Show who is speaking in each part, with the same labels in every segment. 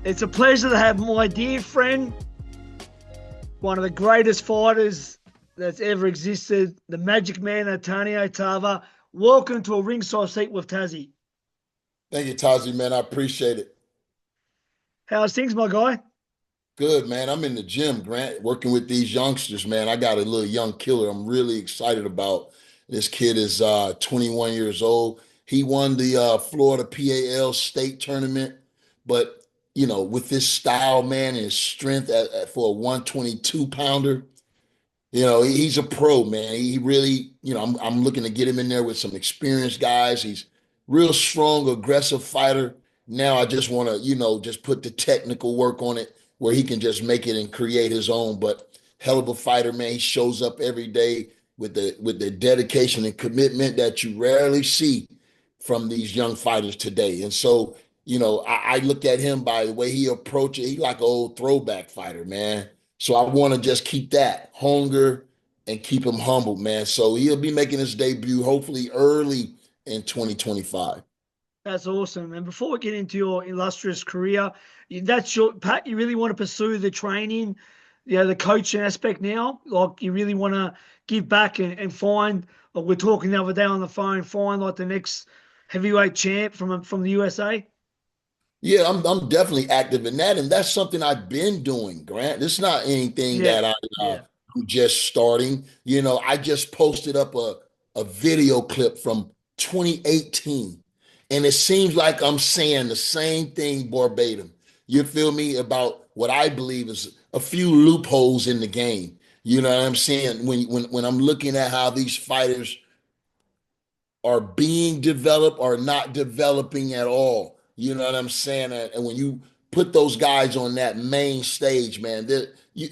Speaker 1: It's a pleasure to have my dear friend, one of the greatest fighters that's ever existed, the Magic Man, Antonio Tarver. Welcome to a ringside seat with Tassie.
Speaker 2: Thank you, Tazi, man. I appreciate it.
Speaker 1: How's things, my guy?
Speaker 2: Good, man. I'm in the gym, Grant, working with these youngsters, man. I got a little young killer I'm really excited about. This kid is 21 years old. He won the Florida PAL state tournament, but with his style, man, and his strength for a 122 pounder, he's a pro, man. He really, I'm looking to get him in there with some experienced guys. He's real strong, aggressive fighter. Now I just want to, just put the technical work on it where he can just make it and create his own. But hell of a fighter, man. He shows up every day with the dedication and commitment that you rarely see from these young fighters today. And so, I look at him by the way he approaches. He's like an old throwback fighter, man. So I want to just keep that hunger and keep him humble, man. So he'll be making his debut hopefully early in 2025.
Speaker 1: That's awesome. And before we get into your illustrious career, Pat, you really want to pursue the training, the coaching aspect now? Like you really want to give back and find, like we're talking the other day on the phone, find like the next heavyweight champ from the USA?
Speaker 2: Yeah, I'm definitely active in that, and that's something I've been doing, Grant. It's not anything
Speaker 1: Yeah.
Speaker 2: that
Speaker 1: Yeah.
Speaker 2: I'm just starting. I just posted up a video clip from 2018, and it seems like I'm saying the same thing verbatim. You feel me about what I believe is a few loopholes in the game. You know what I'm saying? When I'm looking at how these fighters are being developed or not developing at all. You know what I'm saying? And when you put those guys on that main stage, man,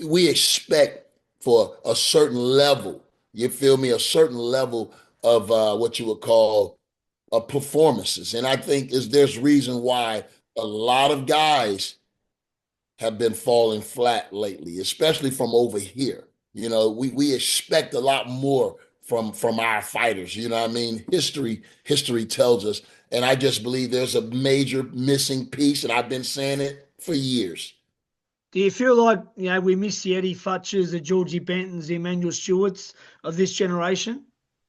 Speaker 2: we expect for a certain level, you feel me, a certain level of what you would call performances. And I think there's reason why a lot of guys have been falling flat lately, especially from over here. We expect a lot more from our fighters. You know what I mean? History tells us, and I just believe there's a major missing piece, and I've been saying it for years.
Speaker 1: Do you feel like, we miss the Eddie Futchers, the Georgie Bentons, the Emmanuel Stewarts of this generation?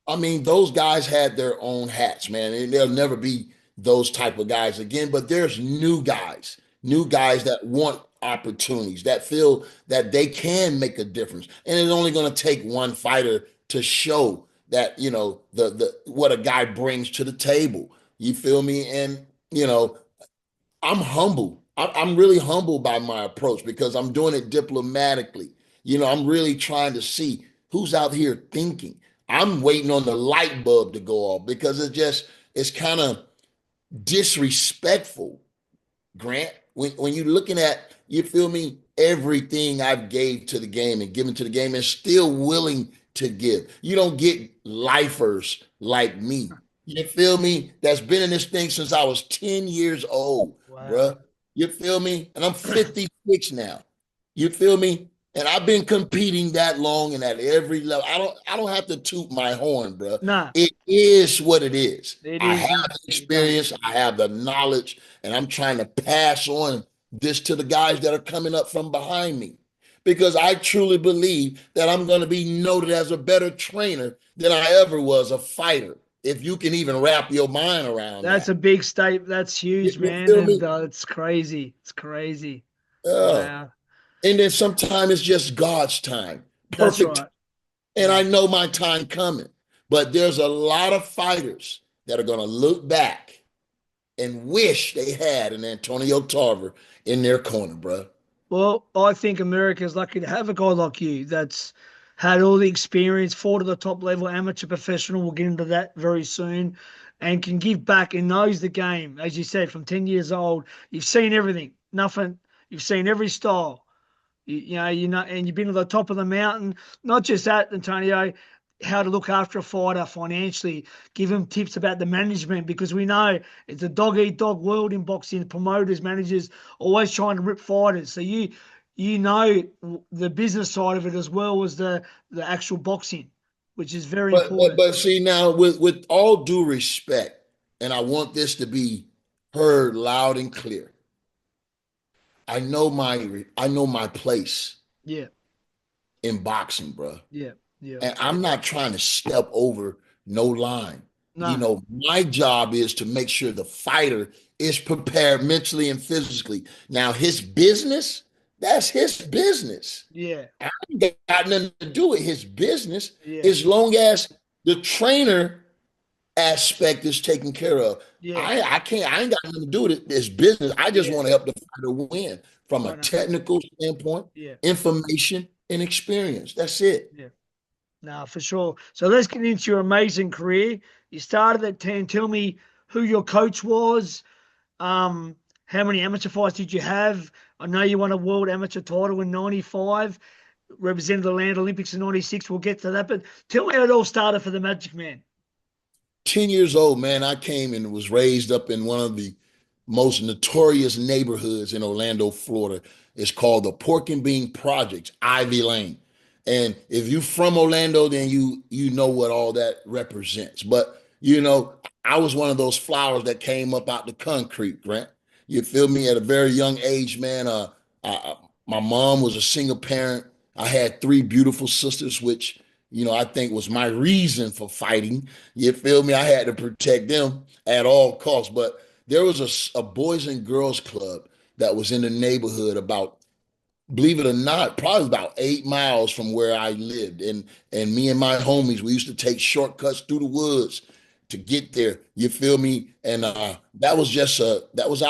Speaker 2: I mean, those guys had their own hats, man, and there'll never be those type of guys again. But there's new guys that want opportunities, that feel that they can make a difference, and it's only going to take one fighter to show that the what a guy brings to the table. You feel me? And I'm humble. I'm really humble by my approach because I'm doing it diplomatically. I'm really trying to see who's out here thinking. I'm waiting on the light bulb to go off because it's kind of disrespectful, Grant. When you're looking at, you feel me, everything I've gave to the game and given to the game and still willing to give. You don't get lifers like me. You feel me? That's been in this thing since I was 10 years old,
Speaker 1: Wow.
Speaker 2: bruh. You feel me? And I'm 56 now. You feel me? And I've been competing that long and at every level. I don't have to toot my horn, bruh.
Speaker 1: Nah,
Speaker 2: It is what it is.
Speaker 1: it
Speaker 2: I
Speaker 1: is.
Speaker 2: have the
Speaker 1: You don't.
Speaker 2: experience, I have the knowledge, and I'm trying to pass on this to the guys that are coming up from behind me. Because I truly believe that I'm going to be noted as a better trainer than I ever was a fighter. If you can even wrap your mind around
Speaker 1: That's
Speaker 2: that.
Speaker 1: a big statement. That's huge,
Speaker 2: You
Speaker 1: man.
Speaker 2: feel
Speaker 1: And
Speaker 2: me?
Speaker 1: it's crazy. It's crazy.
Speaker 2: Yeah.
Speaker 1: Wow.
Speaker 2: And then sometimes it's just God's time.
Speaker 1: That's
Speaker 2: Perfect.
Speaker 1: right.
Speaker 2: And I know my time coming. But there's a lot of fighters that are going to look back and wish they had an Antonio Tarver in their corner, bro.
Speaker 1: Well, I think America's lucky to have a guy like you that's had all the experience, fought at the top level, amateur, professional. We'll get into that very soon, and can give back and knows the game. As you said, from 10 years old, you've seen everything, nothing. You've seen every style. And you've been to the top of the mountain. Not just that, Antonio, how to look after a fighter financially, give him tips about the management because we know it's a dog eat dog world in boxing. Promoters, managers, always trying to rip fighters. So you know the business side of it as well as the actual boxing, which is very
Speaker 2: But
Speaker 1: important.
Speaker 2: but see now, with all due respect, and I want this to be heard loud and clear. I know my place
Speaker 1: Yeah.
Speaker 2: in boxing, bro.
Speaker 1: Yeah. Yeah.
Speaker 2: And I'm not trying to step over no line.
Speaker 1: No.
Speaker 2: My job is to make sure the fighter is prepared mentally and physically. Now, his business, that's his business.
Speaker 1: Yeah.
Speaker 2: I ain't got nothing to do with his business
Speaker 1: Yeah.
Speaker 2: as long as the trainer aspect is taken care of.
Speaker 1: Yeah.
Speaker 2: I ain't got nothing to do with it. It's business. I just
Speaker 1: Yeah.
Speaker 2: want to help the fighter win from a
Speaker 1: I know.
Speaker 2: technical standpoint,
Speaker 1: Yeah.
Speaker 2: information, and experience. That's it.
Speaker 1: Yeah. No, for sure. So let's get into your amazing career. You started at 10. Tell me who your coach was. How many amateur fights did you have? I know you won a world amateur title in 95, represented the Land Olympics in 96. We'll get to that. But tell me how it all started for the Magic Man.
Speaker 2: 10 years old, man, I came and was raised up in one of the most notorious neighborhoods in Orlando, Florida. It's called the Pork and Bean Projects, Ivy Lane. And if you're from Orlando, then you know what all that represents. But I was one of those flowers that came up out the concrete, Grant. You feel me? At a very young age, man. My mom was a single parent. I had three beautiful sisters, which I think was my reason for fighting. You feel me? I had to protect them at all costs. But there was a boys and girls club that was in the neighborhood about, believe it or not, probably about 8 miles from where I lived. And me and my homies, we used to take shortcuts through the woods to get there. You feel me? And that was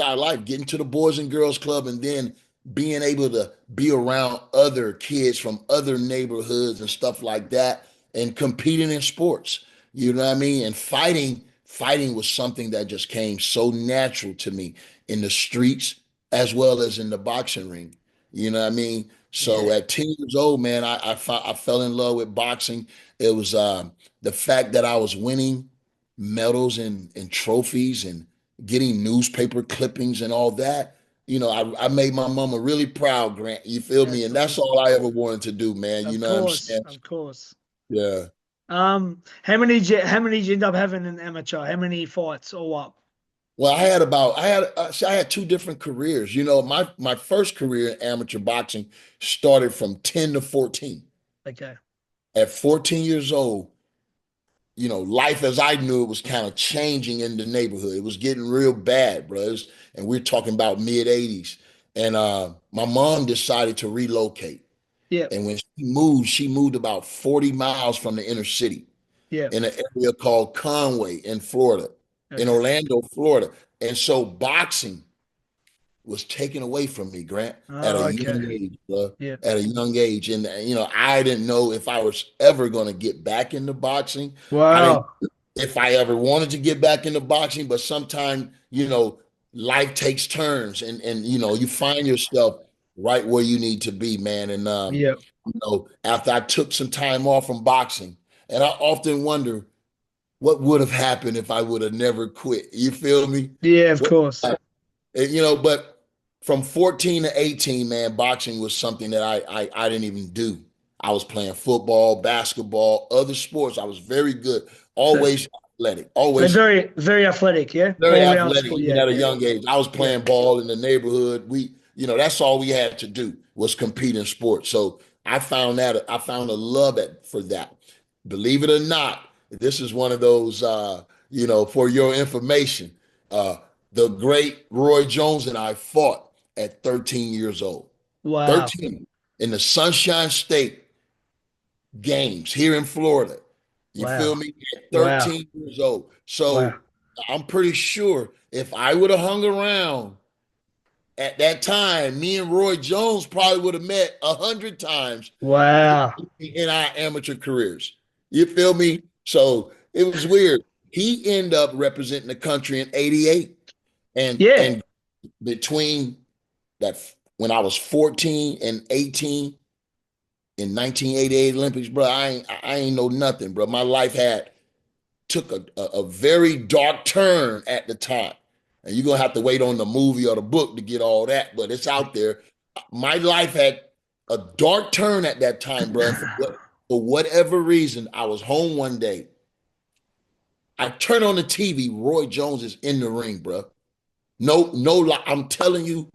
Speaker 2: our life, getting to the Boys and Girls Club and then being able to be around other kids from other neighborhoods and stuff like that and competing in sports. You know what I mean? And fighting was something that just came so natural to me in the streets as well as in the boxing ring. You know what I mean? So
Speaker 1: Yeah.
Speaker 2: at 10 years old, man, I fell in love with boxing. It was the fact that I was winning medals and trophies and getting newspaper clippings and all that. I made my mama really proud, Grant. You feel me?
Speaker 1: That's
Speaker 2: And that's
Speaker 1: awesome.
Speaker 2: all I ever wanted to do, man. You
Speaker 1: Of
Speaker 2: know what I'm
Speaker 1: course.
Speaker 2: saying?
Speaker 1: Of course.
Speaker 2: Yeah.
Speaker 1: How many did you end up having in amateur? How many fights or what?
Speaker 2: Well, I had two different careers. My first career in amateur boxing started from 10 to 14.
Speaker 1: Okay.
Speaker 2: At 14 years old, life as I knew it was kind of changing in the neighborhood. It was getting real bad, brothers. And we're talking about mid 80s. And my mom decided to relocate.
Speaker 1: Yeah.
Speaker 2: And when she moved about 40 miles from the inner city
Speaker 1: Yeah.
Speaker 2: in an area called Conway in Florida, in
Speaker 1: Okay.
Speaker 2: Orlando, Florida. And so boxing was taken away from me, Grant, at a
Speaker 1: Oh, okay.
Speaker 2: young age, bro.
Speaker 1: Yeah.
Speaker 2: At a young age. And I didn't know if I was ever going to get back into boxing. I didn't
Speaker 1: Wow.
Speaker 2: if I ever wanted to get back into boxing, but sometimes, life takes turns and you find yourself right where you need to be, man. And
Speaker 1: Yeah.
Speaker 2: after I took some time off from boxing, and I often wonder what would have happened if I would have never quit. You feel me?
Speaker 1: Yeah, of
Speaker 2: What
Speaker 1: course.
Speaker 2: But from 14 to 18, man, boxing was something that I didn't even do. I was playing football, basketball, other sports. I was very good,
Speaker 1: So,
Speaker 2: always athletic,
Speaker 1: so
Speaker 2: always
Speaker 1: very, very athletic, yeah?
Speaker 2: very
Speaker 1: All round
Speaker 2: athletic,
Speaker 1: sport.
Speaker 2: even
Speaker 1: Yeah,
Speaker 2: at a
Speaker 1: yeah,
Speaker 2: young age. I was
Speaker 1: yeah.
Speaker 2: playing ball in the neighborhood. That's all we had to do was compete in sports. So I found a love for that. Believe it or not, this is one of those, for your information, uh, the great Roy Jones and I fought at 13 years old.
Speaker 1: Wow.
Speaker 2: 13 in the Sunshine State games here in Florida. You feel
Speaker 1: Wow.
Speaker 2: me? At
Speaker 1: Wow.
Speaker 2: 13 years old.
Speaker 1: Wow.
Speaker 2: So I'm pretty sure if I would have hung around at that time, me and Roy Jones probably would have met 100 times
Speaker 1: Wow.
Speaker 2: in our amateur careers. You feel me? So it was weird. He ended up representing the country in '88, and
Speaker 1: Yeah.
Speaker 2: and between that when I was 14 and 18 in 1988 Olympics, bro, I ain't know nothing, bro. My life had took a very dark turn at the time. And you're gonna have to wait on the movie or the book to get all that, but it's out there. My life had a dark turn at that time, bro. And for whatever reason, I was home one day. I turn on the TV. Roy Jones is in the ring, bro. No, no, I'm telling you,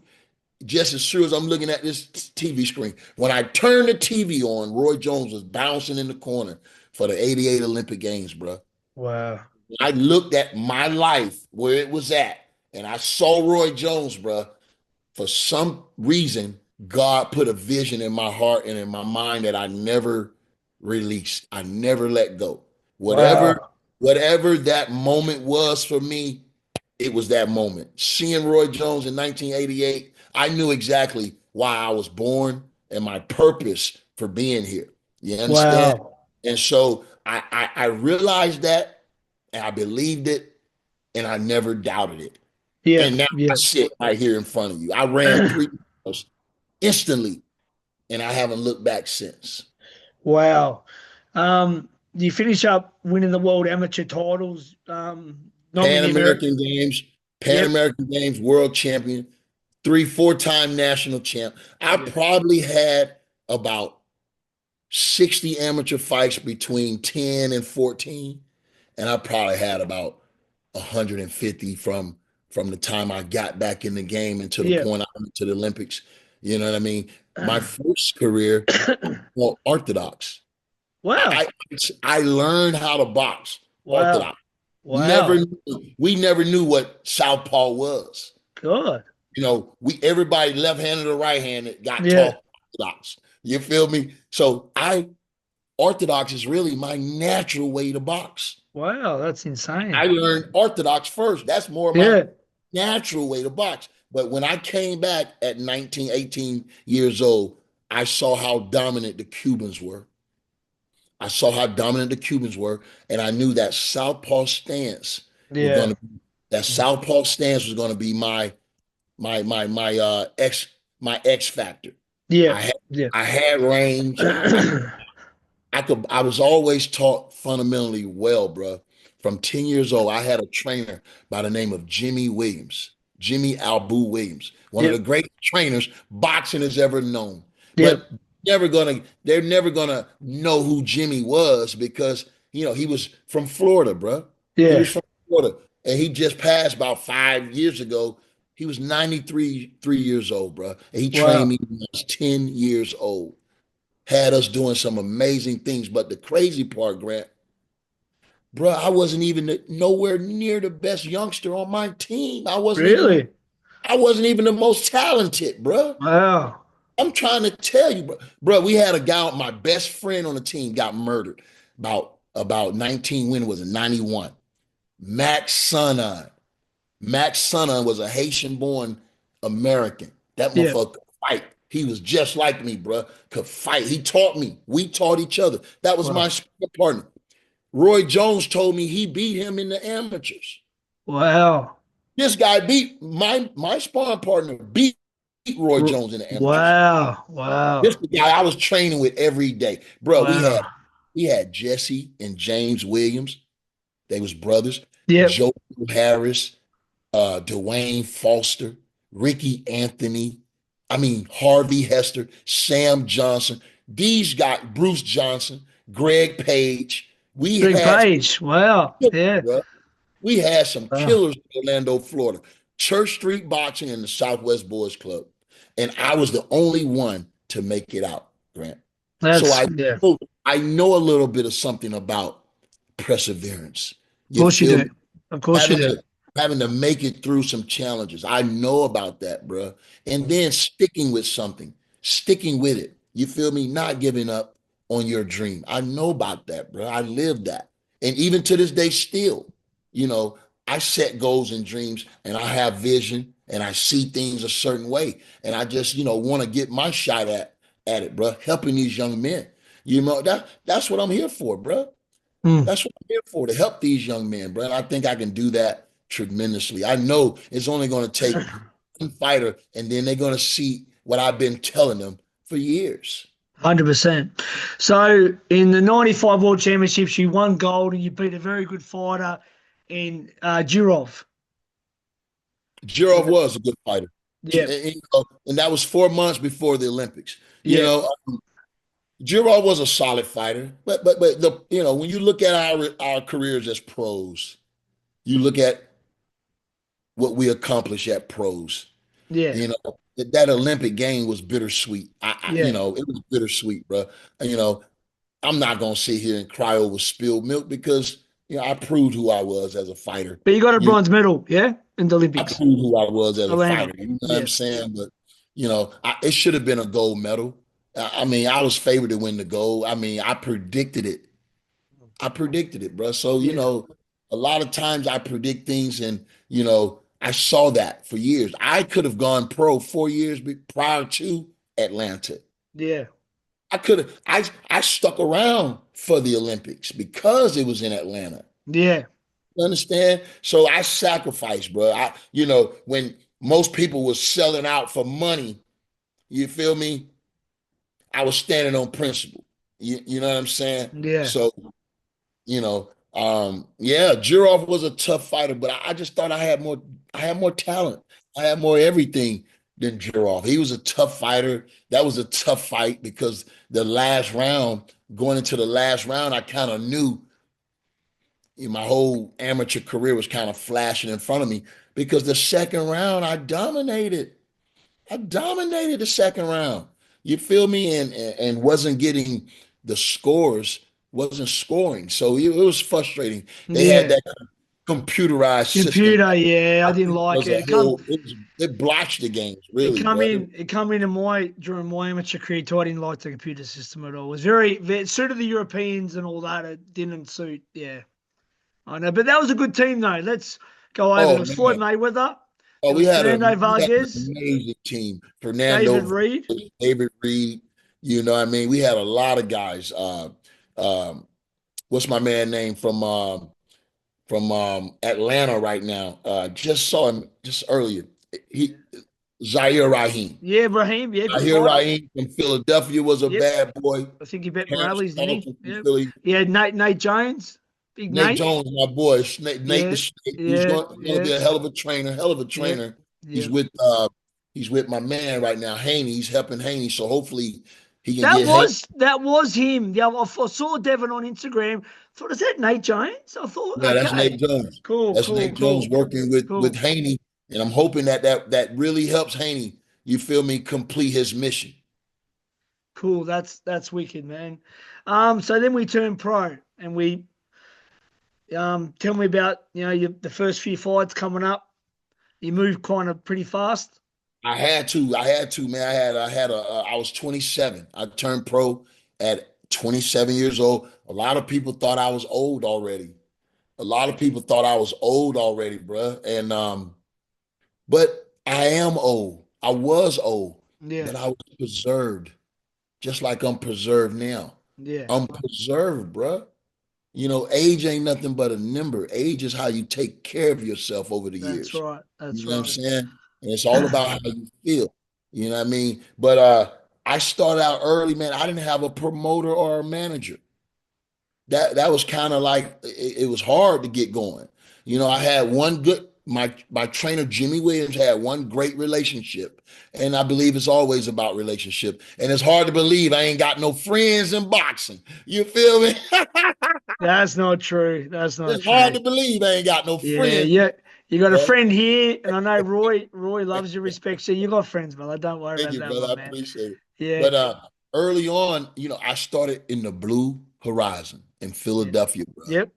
Speaker 2: just as sure as I'm looking at this TV screen, when I turned the TV on, Roy Jones was bouncing in the corner for the '88 Olympic Games, bro.
Speaker 1: Wow.
Speaker 2: I looked at my life where it was at, and I saw Roy Jones, bro. For some reason, God put a vision in my heart and in my mind that I never released. I never let go. Whatever,
Speaker 1: Wow.
Speaker 2: whatever that moment was for me, it was that moment. Seeing Roy Jones in 1988, I knew exactly why I was born and my purpose for being here. You understand?
Speaker 1: Wow.
Speaker 2: And so I realized that, and I believed it, and I never doubted it.
Speaker 1: Yeah.
Speaker 2: And now I
Speaker 1: Yeah.
Speaker 2: sit right here in front of you. I ran 3 miles instantly, and I haven't looked back since.
Speaker 1: Wow. You finish up winning the world amateur titles. Not
Speaker 2: Pan
Speaker 1: many American.
Speaker 2: American Games, Pan
Speaker 1: Yep.
Speaker 2: American Games world champion, 4-time national champ. I
Speaker 1: Yeah.
Speaker 2: probably had about 60 amateur fights between 10 and 14. And I probably had about 150 from the time I got back in the game until the
Speaker 1: Yeah.
Speaker 2: point I went to the Olympics. You know what I mean? My first career, well, orthodox.
Speaker 1: Wow.
Speaker 2: I I learned how to box
Speaker 1: Wow.
Speaker 2: orthodox.
Speaker 1: Wow.
Speaker 2: We never knew what southpaw was.
Speaker 1: God.
Speaker 2: We everybody left-handed or right-handed got
Speaker 1: Yeah.
Speaker 2: taught orthodox. You feel me? So orthodox is really my natural way to box.
Speaker 1: Wow. That's insane.
Speaker 2: I learned orthodox first. That's more my
Speaker 1: Yeah.
Speaker 2: natural way to box. But when I came back at 19, 18 years old, I saw how dominant the Cubans were. I saw how dominant the Cubans were, and I knew that southpaw stance was going
Speaker 1: Yeah.
Speaker 2: to that southpaw stance was going to be my X factor.
Speaker 1: Yeah.
Speaker 2: I had
Speaker 1: Yeah.
Speaker 2: I had range. I was always taught fundamentally well, bro. From 10 years old, I had a trainer by the name of Jimmy Albu Williams, one of the
Speaker 1: Yep.
Speaker 2: greatest trainers boxing has ever known.
Speaker 1: Yep.
Speaker 2: But they're never gonna know who Jimmy was because he was from Florida, bro. He was
Speaker 1: Yeah.
Speaker 2: from Florida, and he just passed about 5 years ago. He was 93 years old, bro, and he trained
Speaker 1: Wow.
Speaker 2: me when I was 10 years old, had us doing some amazing things. But the crazy part, Grant, bro, I wasn't even nowhere near the best youngster on my team.
Speaker 1: Really?
Speaker 2: I wasn't even the most talented, bro.
Speaker 1: Wow.
Speaker 2: I'm trying to tell you, bro. Bro, we had a guy, my best friend on the team got murdered about 19, when was it? 91. Max Sonon. Max Sonon was a Haitian-born American. That
Speaker 1: Yeah.
Speaker 2: motherfucker could fight. He was just like me, bro. Could fight. He taught me. We taught each other. That was my
Speaker 1: Wow.
Speaker 2: sparring partner. Roy Jones told me he beat him in the amateurs.
Speaker 1: Wow.
Speaker 2: This guy beat my sparring partner, beat Roy Jones in the amateurs.
Speaker 1: Wow.
Speaker 2: This
Speaker 1: Wow.
Speaker 2: is the guy I was training with every day. Bro,
Speaker 1: Wow.
Speaker 2: we had Jesse and James Williams. They was brothers.
Speaker 1: Yep.
Speaker 2: Joe Harris, Dwayne Foster, Ricky Anthony, Harvey Hester, Sam Johnson. These guys, Bruce Johnson, Greg Page. We
Speaker 1: Big
Speaker 2: had
Speaker 1: page. Wow. Yeah.
Speaker 2: bro. We had some
Speaker 1: Wow.
Speaker 2: killers in Orlando, Florida. Church Street Boxing and the Southwest Boys Club. And I was the only one to make it out, Grant. So
Speaker 1: That's yeah. Of
Speaker 2: I know a little bit of something about perseverance. You
Speaker 1: course you
Speaker 2: feel
Speaker 1: do.
Speaker 2: me?
Speaker 1: Of course you
Speaker 2: Having
Speaker 1: do.
Speaker 2: to having to make it through some challenges. I know about that, bro. And then sticking with something, sticking with it. You feel me? Not giving up on your dream. I know about that, bro. I live that. And even to this day, still, you know, I set goals and dreams and I have vision and I see things a certain way. And I just, want to get my shot at it, bro. Helping these young men. That's what I'm here for, bro.
Speaker 1: Mm.
Speaker 2: That's what I'm here for, to help these young men, bro. And I think I can do that tremendously. I know it's only going to take one fighter, and then they're going to see what I've been telling them for years.
Speaker 1: 100%. So in the 95 World Championships, you won gold and you beat a very good fighter in Durov.
Speaker 2: Jirov was a good fighter.
Speaker 1: Yeah.
Speaker 2: And that was 4 months before the Olympics.
Speaker 1: Yeah.
Speaker 2: Jirov was a solid fighter, but when you look at our careers as pros, you look at what we accomplish at pros.
Speaker 1: Yeah.
Speaker 2: You know, that Olympic game was bittersweet.
Speaker 1: Yeah,
Speaker 2: it was bittersweet, bro. You know, I'm not gonna sit here and cry over spilled milk because I proved who I was as a fighter.
Speaker 1: but you got a
Speaker 2: You,
Speaker 1: bronze medal, yeah, in the
Speaker 2: I
Speaker 1: Olympics,
Speaker 2: proved who I was as a
Speaker 1: Atlanta.
Speaker 2: fighter. You know what I'm
Speaker 1: Yeah,
Speaker 2: saying? But it should have been a gold medal. I mean, I was favored to win the gold. I mean, I predicted it. Bro. So,
Speaker 1: yeah,
Speaker 2: a lot of times I predict things and, I saw that for years. I could have gone pro 4 years prior to Atlanta.
Speaker 1: yeah,
Speaker 2: I could have, I stuck around for the Olympics because it was in Atlanta.
Speaker 1: yeah,
Speaker 2: You understand? So I sacrificed, bro. When most people were selling out for money, you feel me? I was standing on principle. You know what I'm saying?
Speaker 1: yeah,
Speaker 2: So yeah, Jirov was a tough fighter, but I just thought I had more talent. I had more everything than Jirov. He was a tough fighter. That was a tough fight because going into the last round, I kind of knew my whole amateur career was kind of flashing in front of me because the second round I dominated. I dominated the second round. You feel me? And wasn't getting the scores, wasn't scoring. So it was frustrating. They had
Speaker 1: yeah.
Speaker 2: that computerized system.
Speaker 1: Computer, yeah, I
Speaker 2: I
Speaker 1: didn't
Speaker 2: think
Speaker 1: like
Speaker 2: was
Speaker 1: it.
Speaker 2: a whole it blotched the games, really, bro.
Speaker 1: It come in my during my amateur career too. I didn't like the computer system at all. It was very it suited the Europeans and all that. It didn't suit. Yeah, I know, but that was a good team though. Let's go over. There
Speaker 2: Oh
Speaker 1: was Floyd
Speaker 2: man.
Speaker 1: Mayweather.
Speaker 2: Oh,
Speaker 1: There was Fernando
Speaker 2: we had an
Speaker 1: Vargas,
Speaker 2: amazing team.
Speaker 1: David
Speaker 2: Fernando,
Speaker 1: Reed.
Speaker 2: David Reed, what I mean? We had a lot of guys. Um, what's my man name from Atlanta right now? Just saw him just earlier. He Zaire Rahim.
Speaker 1: Yeah, Brahim. Yeah, good
Speaker 2: Zaire
Speaker 1: fighter.
Speaker 2: Rahim from Philadelphia was a
Speaker 1: Yep.
Speaker 2: bad boy.
Speaker 1: I think he bet
Speaker 2: Terrence
Speaker 1: Morales, didn't he?
Speaker 2: Carlton from
Speaker 1: Yep.
Speaker 2: Philly.
Speaker 1: Yeah, Nate Jones. Big
Speaker 2: Nate
Speaker 1: Nate.
Speaker 2: Jones, my boy, Nate the
Speaker 1: Yeah,
Speaker 2: Snake.
Speaker 1: yeah,
Speaker 2: Going to
Speaker 1: yeah,
Speaker 2: be a hell of a trainer, hell of a
Speaker 1: yep,
Speaker 2: trainer. He's
Speaker 1: yep.
Speaker 2: with he's with my man right now, Haney. He's helping Haney, so hopefully he can
Speaker 1: That
Speaker 2: get Haney.
Speaker 1: was that was him. Yeah, I saw Devon on Instagram. Thought, is that Nate Jones? I thought,
Speaker 2: Yeah, that's
Speaker 1: okay,
Speaker 2: Nate Jones.
Speaker 1: cool,
Speaker 2: That's
Speaker 1: cool,
Speaker 2: Nate Jones
Speaker 1: cool,
Speaker 2: working with
Speaker 1: cool,
Speaker 2: Haney, and I'm hoping that really helps Haney. You feel me? Complete his mission.
Speaker 1: cool. That's wicked, man. So then we turned pro, and we tell me about the first few fights coming up. You moved kind of pretty fast.
Speaker 2: I had to, man. I was 27. I turned pro at 27 years old. A lot of people thought I was old already. A lot of people thought I was old already, bruh. And but I am old. I was old,
Speaker 1: Yeah,
Speaker 2: but I was preserved, just like I'm preserved now.
Speaker 1: yeah.
Speaker 2: I'm preserved, bruh. Age ain't nothing but a number. Age is how you take care of yourself over the
Speaker 1: That's
Speaker 2: years.
Speaker 1: right.
Speaker 2: You
Speaker 1: That's
Speaker 2: know what I'm
Speaker 1: right.
Speaker 2: saying? And it's all about how you feel. You know what I mean? But I started out early, man. I didn't have a promoter or a manager. That was kind of like it was hard to get going. I had one good my trainer Jimmy Williams had one great relationship, and I believe it's always about relationship. And it's hard to believe I ain't got no friends in boxing. You feel me?
Speaker 1: That's not true. That's not
Speaker 2: It's hard
Speaker 1: true.
Speaker 2: to believe I ain't got no
Speaker 1: Yeah,
Speaker 2: friends.
Speaker 1: yeah. You got a
Speaker 2: Bro.
Speaker 1: friend here, and I know Roy loves you, respects you. You got friends, brother. Don't worry
Speaker 2: Thank
Speaker 1: about
Speaker 2: you,
Speaker 1: that,
Speaker 2: brother.
Speaker 1: my
Speaker 2: I
Speaker 1: man.
Speaker 2: appreciate it.
Speaker 1: Yeah,
Speaker 2: But early on, I started in the Blue Horizon in
Speaker 1: yeah.
Speaker 2: Philadelphia, bro.
Speaker 1: Yep.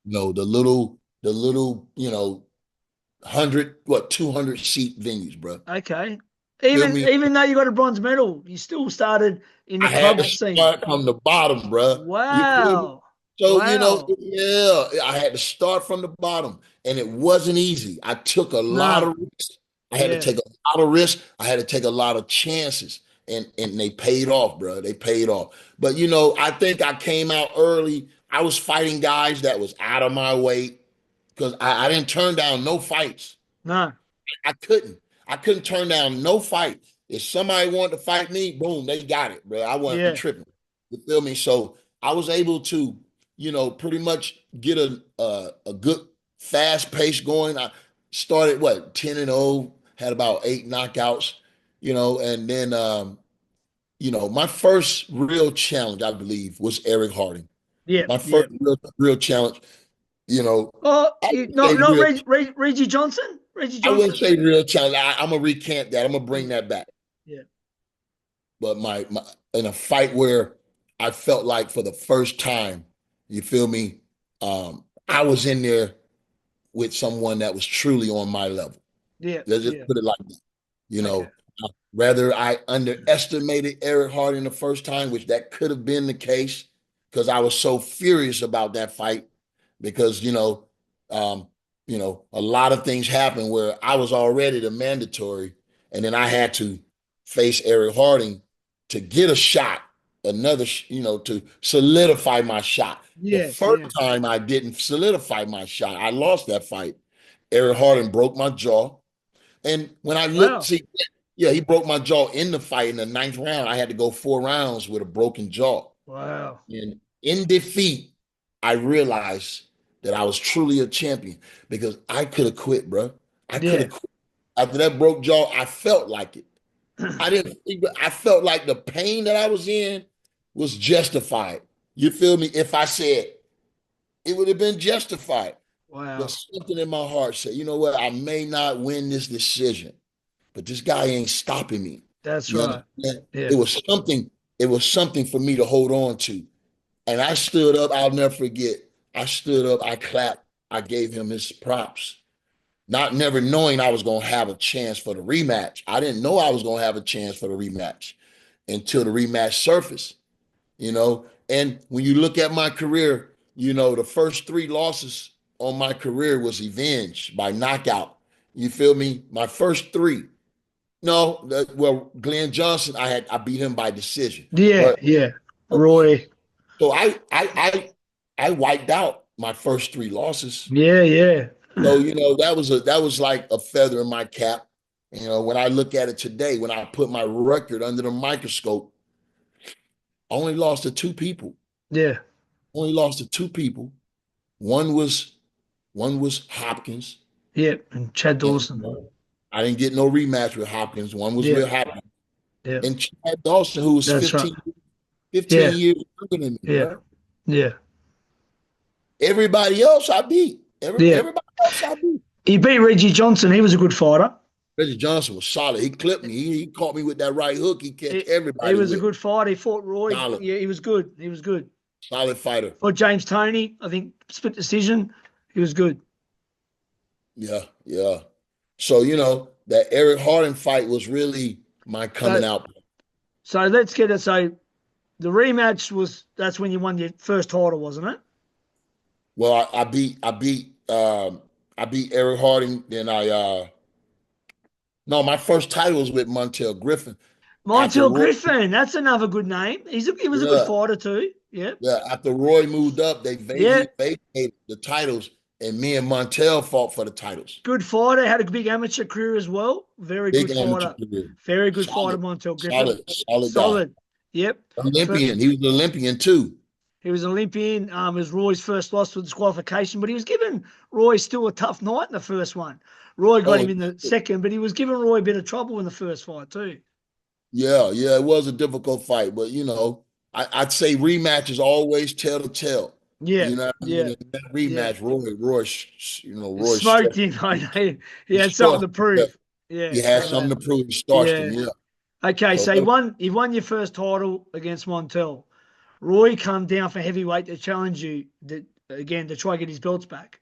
Speaker 2: The little, 200 seat venues, bro.
Speaker 1: Okay.
Speaker 2: Feel
Speaker 1: Even
Speaker 2: me?
Speaker 1: even though you got a bronze medal, you still started in the
Speaker 2: I had
Speaker 1: club
Speaker 2: to
Speaker 1: scene.
Speaker 2: start from the bottom, bro. You feel me?
Speaker 1: Wow.
Speaker 2: So,
Speaker 1: Wow.
Speaker 2: yeah, I had to start from the bottom, and it wasn't easy. I took a lot
Speaker 1: No.
Speaker 2: of risks. I had to
Speaker 1: Yeah.
Speaker 2: take a lot of risks. I had to take a lot of chances, and they paid off, bro. They paid off. But I think I came out early. I was fighting guys that was out of my weight because I didn't turn down no fights.
Speaker 1: No.
Speaker 2: I couldn't. I couldn't turn down no fight. If somebody wanted to fight me, boom, they got it, bro. I wasn't
Speaker 1: Yeah.
Speaker 2: tripping. You feel me? So I was able to, pretty much get a good fast pace going. I started 10-0, had about 8 knockouts, and then my first real challenge, I believe, was Eric Harding.
Speaker 1: Yeah.
Speaker 2: My
Speaker 1: Yeah.
Speaker 2: first real challenge, you know,
Speaker 1: Oh,
Speaker 2: I would say
Speaker 1: not
Speaker 2: real
Speaker 1: Reggie Johnston. Reggie
Speaker 2: I wouldn't
Speaker 1: Johnston?
Speaker 2: say real challenge. I'm gonna recant that. I'm gonna bring
Speaker 1: Yeah,
Speaker 2: that back.
Speaker 1: yeah,
Speaker 2: But my in a fight where I felt like for the first time, you feel me? I was in there with someone that was truly on my level.
Speaker 1: yeah,
Speaker 2: Let's just
Speaker 1: yeah.
Speaker 2: put it like that. You
Speaker 1: Okay.
Speaker 2: know, whether I underestimated Eric Harding the first time, which that could have been the case, because I was so furious about that fight, because um, a lot of things happened where I was already the mandatory, and then I had to face Eric Harding to get a shot, to solidify my shot. The
Speaker 1: Yes,
Speaker 2: first
Speaker 1: yeah.
Speaker 2: time I didn't solidify my shot, I lost that fight. Eric Harding broke my jaw. And when I looked,
Speaker 1: Wow.
Speaker 2: see, yeah, he broke my jaw in the fight in the ninth round. I had to go 4 rounds with a broken jaw.
Speaker 1: Wow.
Speaker 2: And in defeat, I realized that I was truly a champion because I could have quit, bro. I could
Speaker 1: Yeah.
Speaker 2: have quit. After that broke jaw, I felt like it. I didn't. I felt like the pain that I was in was justified. You feel me? If I said it would have been justified. But
Speaker 1: Wow.
Speaker 2: something in my heart said, you know what? I may not win this decision, but this guy ain't stopping me.
Speaker 1: That's
Speaker 2: You
Speaker 1: right.
Speaker 2: understand?
Speaker 1: Yeah.
Speaker 2: It was something for me to hold on to. And I stood up, I'll never forget. I stood up, I clapped, I gave him his props. Not never knowing I was gonna have a chance for the rematch. I didn't know I was gonna have a chance for the rematch until the rematch surfaced, you know. And when you look at my career, the first 3 losses on my career was avenged by knockout. You feel me? My first 3. No, well, Glen Johnston, I beat him by decision.
Speaker 1: Yeah.
Speaker 2: But
Speaker 1: Yeah. Roy.
Speaker 2: so I wiped out my first 3 losses.
Speaker 1: Yeah. Yeah.
Speaker 2: So that was like a feather in my cap. When I look at it today, when I put my record under the microscope, I only lost to 2 people.
Speaker 1: Yeah.
Speaker 2: Only lost to 2 people. One was Hopkins,
Speaker 1: Yeah. And Chad
Speaker 2: and
Speaker 1: Dawson.
Speaker 2: I didn't get no rematch with Hopkins. One was
Speaker 1: Yeah.
Speaker 2: with Hopkins,
Speaker 1: Yeah.
Speaker 2: and Chad Dawson, who was
Speaker 1: That's right.
Speaker 2: 15
Speaker 1: Yeah.
Speaker 2: years younger than me,
Speaker 1: Yeah.
Speaker 2: bro.
Speaker 1: Yeah.
Speaker 2: Everybody else I beat.
Speaker 1: Yeah.
Speaker 2: Everybody else I beat.
Speaker 1: He beat Reggie Johnson. He was a good fighter.
Speaker 2: Reggie Johnston was solid. He clipped me. He caught me with that right hook. He catch
Speaker 1: He
Speaker 2: everybody
Speaker 1: was a
Speaker 2: with.
Speaker 1: good fighter. He fought Roy.
Speaker 2: Solid,
Speaker 1: Yeah, he was good. He was good.
Speaker 2: solid fighter.
Speaker 1: For James Toney, I think split decision. He was good.
Speaker 2: Yeah, yeah. So that Eric Harding fight was really my coming
Speaker 1: So
Speaker 2: out.
Speaker 1: so let's get it. So the rematch that's when you won your first title, wasn't it?
Speaker 2: Well, I beat Eric Harding. Then no, my first title was with Montell Griffin. After
Speaker 1: Montell
Speaker 2: Roy,
Speaker 1: Griffin. That's another good name. He was a good
Speaker 2: yeah,
Speaker 1: fighter too. Yeah.
Speaker 2: yeah. After Roy moved up,
Speaker 1: Yeah.
Speaker 2: he vacated the titles, and me and Montell fought for the titles.
Speaker 1: Good fighter. Had a big amateur career as well. Very
Speaker 2: Big
Speaker 1: good
Speaker 2: amateur
Speaker 1: fighter.
Speaker 2: career.
Speaker 1: Very good fighter,
Speaker 2: Solid,
Speaker 1: Montell Griffin.
Speaker 2: solid guy.
Speaker 1: Solid. Yep. For,
Speaker 2: Olympian. He was an Olympian too.
Speaker 1: he was an Olympian. It was Roy's first loss for disqualification, but he was given Roy still a tough night in the first one. Roy got
Speaker 2: Oh,
Speaker 1: him in the second, but he was giving Roy a bit of trouble in the first fight too.
Speaker 2: yeah, yeah. It was a difficult fight, but I'd say rematches always tell the tale.
Speaker 1: Yeah.
Speaker 2: You know what I mean?
Speaker 1: Yeah.
Speaker 2: In that
Speaker 1: Yeah.
Speaker 2: rematch, Roy
Speaker 1: Smoked
Speaker 2: stretched.
Speaker 1: him. I know. He
Speaker 2: He
Speaker 1: had something to
Speaker 2: starched him. Yeah.
Speaker 1: prove. Yeah.
Speaker 2: He had
Speaker 1: So
Speaker 2: something to prove. He starched him.
Speaker 1: yeah.
Speaker 2: Yeah.
Speaker 1: Okay,
Speaker 2: So
Speaker 1: so you won your first title against Montell. Roy come down for heavyweight to challenge you again to try and get his belts back.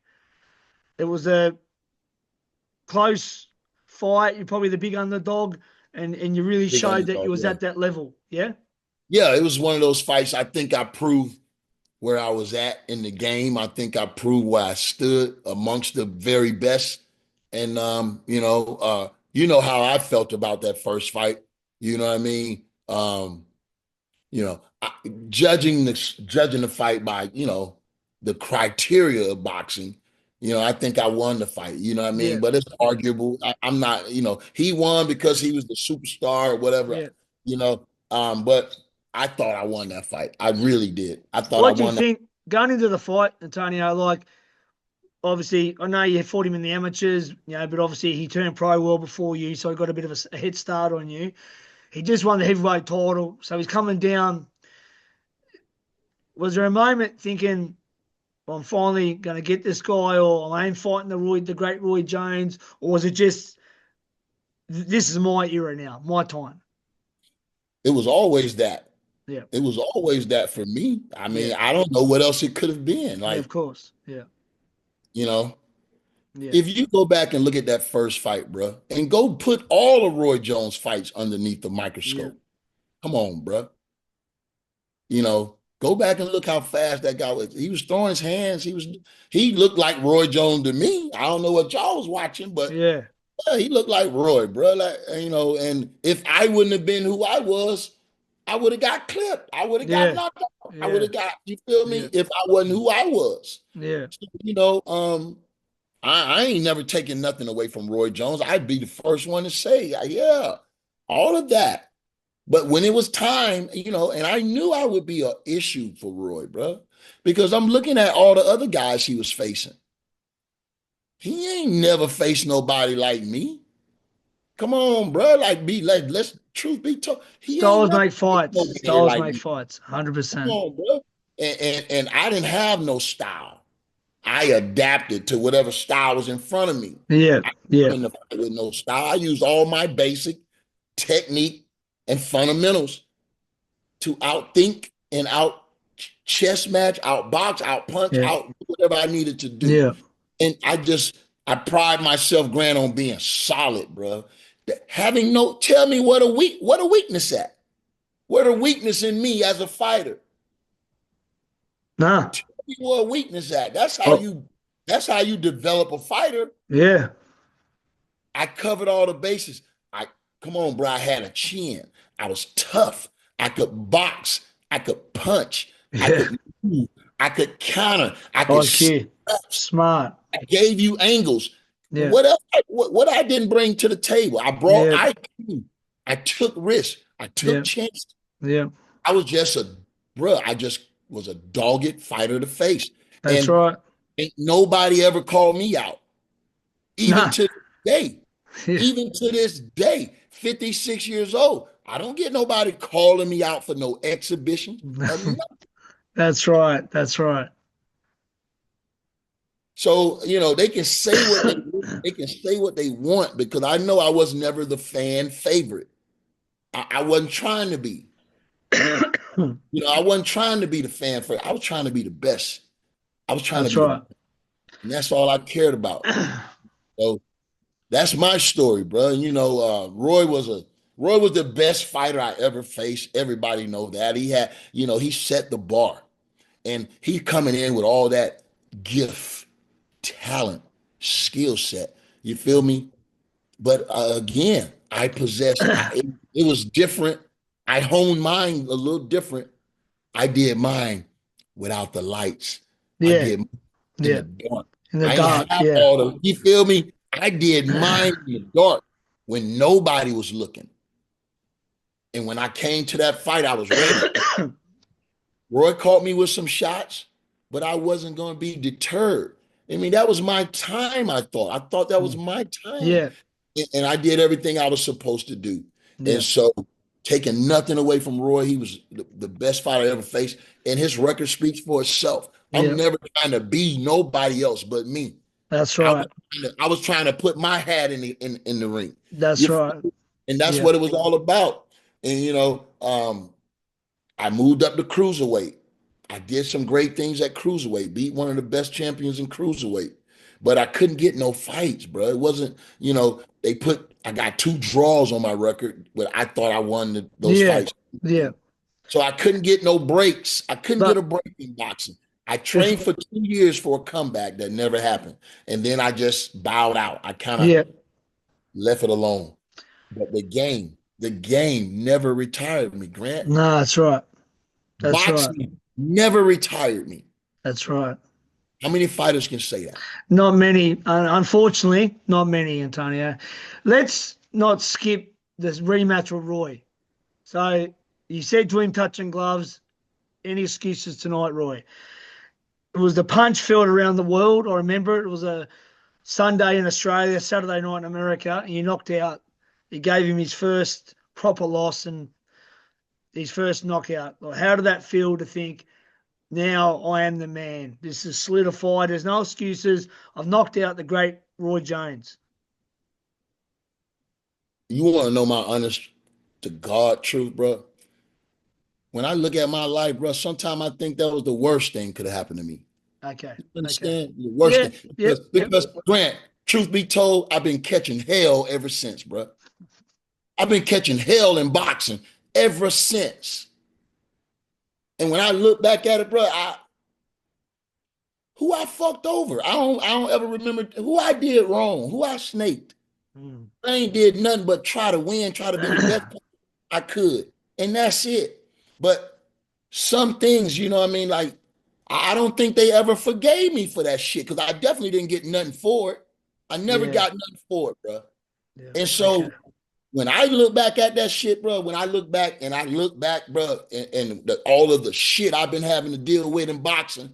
Speaker 1: It was a close fight. You're probably the big underdog, and you really
Speaker 2: big
Speaker 1: showed that you
Speaker 2: underdog.
Speaker 1: was
Speaker 2: Yeah.
Speaker 1: at that level. Yeah.
Speaker 2: Yeah. It was one of those fights. I think I proved where I was at in the game. I think I proved where I stood amongst the very best. And you know how I felt about that first fight. You know what I mean? You know, I, judging the fight by the criteria of boxing. I think I won the fight. You know what I mean?
Speaker 1: Yeah.
Speaker 2: But it's arguable. I'm not. He won because he was the superstar or whatever.
Speaker 1: Yeah.
Speaker 2: But I thought I won that fight. I really did. I thought I
Speaker 1: What do you
Speaker 2: won that.
Speaker 1: think going into the fight, Antonio? Like, obviously, I know you fought him in the amateurs, but obviously he turned pro well before you, so he got a bit of a head start on you. He just won the heavyweight title, so he's coming down. Was there a moment thinking, I'm finally going to get this guy, or I ain't fighting the great Roy Jones, or was it just this is my era now, my time?
Speaker 2: It was always that.
Speaker 1: Yeah,
Speaker 2: It was always that for me. I
Speaker 1: yeah,
Speaker 2: mean, I don't know what else it could have been.
Speaker 1: yeah. Of
Speaker 2: Like,
Speaker 1: course, yeah,
Speaker 2: you know,
Speaker 1: yeah,
Speaker 2: if you go back and look at that first fight, bro, and go put all of Roy Jones fights underneath the
Speaker 1: yeah,
Speaker 2: microscope. Come on, bro. Go back and look how fast that guy was. He was throwing his hands. He looked like Roy Jones to me. I don't know what y'all was watching, but
Speaker 1: yeah,
Speaker 2: yeah, he looked like Roy, bro. Like, and if I wouldn't have been who I was, I would have got clipped. I would have got
Speaker 1: yeah,
Speaker 2: knocked out. I would
Speaker 1: yeah,
Speaker 2: have got, you feel
Speaker 1: yeah,
Speaker 2: me, if I wasn't who I was.
Speaker 1: yeah.
Speaker 2: So, I ain't never taken nothing away from Roy Jones. I'd be the first one to say, yeah, all of that. But when it was time, and I knew I would be an issue for Roy, bro, because I'm looking at all the other guys he was facing. He ain't never faced nobody like me. Come on, bro. Let's truth be told. He ain't
Speaker 1: Styles
Speaker 2: never
Speaker 1: make
Speaker 2: faced
Speaker 1: fights.
Speaker 2: nobody
Speaker 1: Styles
Speaker 2: like
Speaker 1: make
Speaker 2: me.
Speaker 1: fights.
Speaker 2: Come
Speaker 1: 100%.
Speaker 2: on, bro. And I didn't have no style. I adapted to whatever style was in front of me.
Speaker 1: Yeah,
Speaker 2: I
Speaker 1: yeah,
Speaker 2: come in the fight with no style. I used all my basic technique and fundamentals to outthink and out chess match, out box, out punch,
Speaker 1: yeah,
Speaker 2: out whatever I needed to do.
Speaker 1: yeah.
Speaker 2: And I pride myself, Grant, on being solid, bro. Having tell me what a weakness at. What a weakness in me as a fighter.
Speaker 1: Nah.
Speaker 2: Tell me what a weakness at.
Speaker 1: Oh,
Speaker 2: That's how you develop a fighter.
Speaker 1: yeah,
Speaker 2: I covered all the bases. Come on, bro. I had a chin. I was tough. I could box. I could punch. I
Speaker 1: yeah.
Speaker 2: could move. I could counter. I could
Speaker 1: IQ. Smart.
Speaker 2: I gave you angles.
Speaker 1: Yeah,
Speaker 2: What else? What I didn't bring to the table? I brought
Speaker 1: yeah,
Speaker 2: IQ. I took risks. I took
Speaker 1: yeah,
Speaker 2: chances.
Speaker 1: yeah.
Speaker 2: I was just I just was a dogged fighter to face.
Speaker 1: That's
Speaker 2: And
Speaker 1: right.
Speaker 2: ain't nobody ever called me out. Even
Speaker 1: Nah.
Speaker 2: to this day.
Speaker 1: Yeah,
Speaker 2: Even to this day, 56 years old. I don't get nobody calling me out for no exhibition or nothing.
Speaker 1: that's right. That's right.
Speaker 2: So, they can say they can say what they want because I know I was never the fan favorite. I wasn't trying to be. I wasn't trying to be the fan favorite. I was trying to be the best. I was trying to
Speaker 1: That's
Speaker 2: be the
Speaker 1: right.
Speaker 2: best. And that's all I cared about. So that's my story, bro. Roy was the best fighter I ever faced. Everybody know that. He set the bar. And he's coming in with all that gift, talent, skill set. You feel me? But again, it was different. I honed mine a little different. I did mine without the lights. I
Speaker 1: Yeah,
Speaker 2: did mine in
Speaker 1: yeah.
Speaker 2: the dark.
Speaker 1: In the
Speaker 2: I ain't
Speaker 1: dark.
Speaker 2: have
Speaker 1: Yeah.
Speaker 2: all the, you feel me? I did mine in the dark when nobody was looking. And when I came to that fight, I was ready. Roy caught me with some shots, but I wasn't going to be deterred. I mean, that was my time, I thought. I thought that was my time.
Speaker 1: Yeah,
Speaker 2: And I did everything I was supposed to do. And
Speaker 1: yeah,
Speaker 2: so, taking nothing away from Roy, he was the best fighter I ever faced. And his record speaks for itself. I'm
Speaker 1: yeah.
Speaker 2: never trying to be nobody else but me.
Speaker 1: That's
Speaker 2: I
Speaker 1: right.
Speaker 2: was, I was trying to put my hat in the ring.
Speaker 1: That's
Speaker 2: You,
Speaker 1: right.
Speaker 2: and that's
Speaker 1: Yeah,
Speaker 2: what it was all about. And I moved up to cruiserweight. I did some great things at cruiserweight, beat one of the best champions in cruiserweight. But I couldn't get no fights, bro. It wasn't, I got 2 draws on my record, but I thought I won those
Speaker 1: yeah,
Speaker 2: fights.
Speaker 1: yeah.
Speaker 2: So I couldn't get no breaks. I couldn't get a
Speaker 1: But
Speaker 2: break in boxing. I
Speaker 1: if
Speaker 2: trained for 2 years for a comeback that never happened. And then I just bowed out. I kind of
Speaker 1: yeah,
Speaker 2: left it alone. But the game never retired me, Grant.
Speaker 1: no, that's right. That's right.
Speaker 2: Boxing never retired me.
Speaker 1: That's right.
Speaker 2: How many fighters can say that?
Speaker 1: Not many, unfortunately, not many, Antonio. Let's not skip this rematch with Roy. So you said to him touching gloves, any excuses tonight, Roy? It was the punch felt around the world. I remember it was a Sunday in Australia, Saturday night in America, and you knocked out. You gave him his first proper loss and his first knockout. How did that feel to think now I am the man. This is solidified. There's no excuses. I've knocked out the great Roy Jones.
Speaker 2: You want to know my honest to God truth, bro? When I look at my life, bro, sometimes I think that was the worst thing could have happened to me.
Speaker 1: Okay.
Speaker 2: You
Speaker 1: Okay.
Speaker 2: understand? The worst
Speaker 1: Yeah.
Speaker 2: thing.
Speaker 1: Yep.
Speaker 2: Because Grant, truth be told, I've been catching hell ever since, bro. I've been catching hell in boxing ever since. And when I look back at it, bro, who I fucked over. I don't ever remember who I did wrong, who I snaked. I ain't did nothing but try to win, try to be the best I could. And that's it. But some things, you know what I mean? Like, I don't think they ever forgave me for that shit because I definitely didn't get nothing for it. I never
Speaker 1: Yeah.
Speaker 2: got nothing for it, bro.
Speaker 1: Yeah.
Speaker 2: And so
Speaker 1: Okay.
Speaker 2: when I look back at that shit, bro, when I look back, bro, and all of the shit I've been having to deal with in boxing,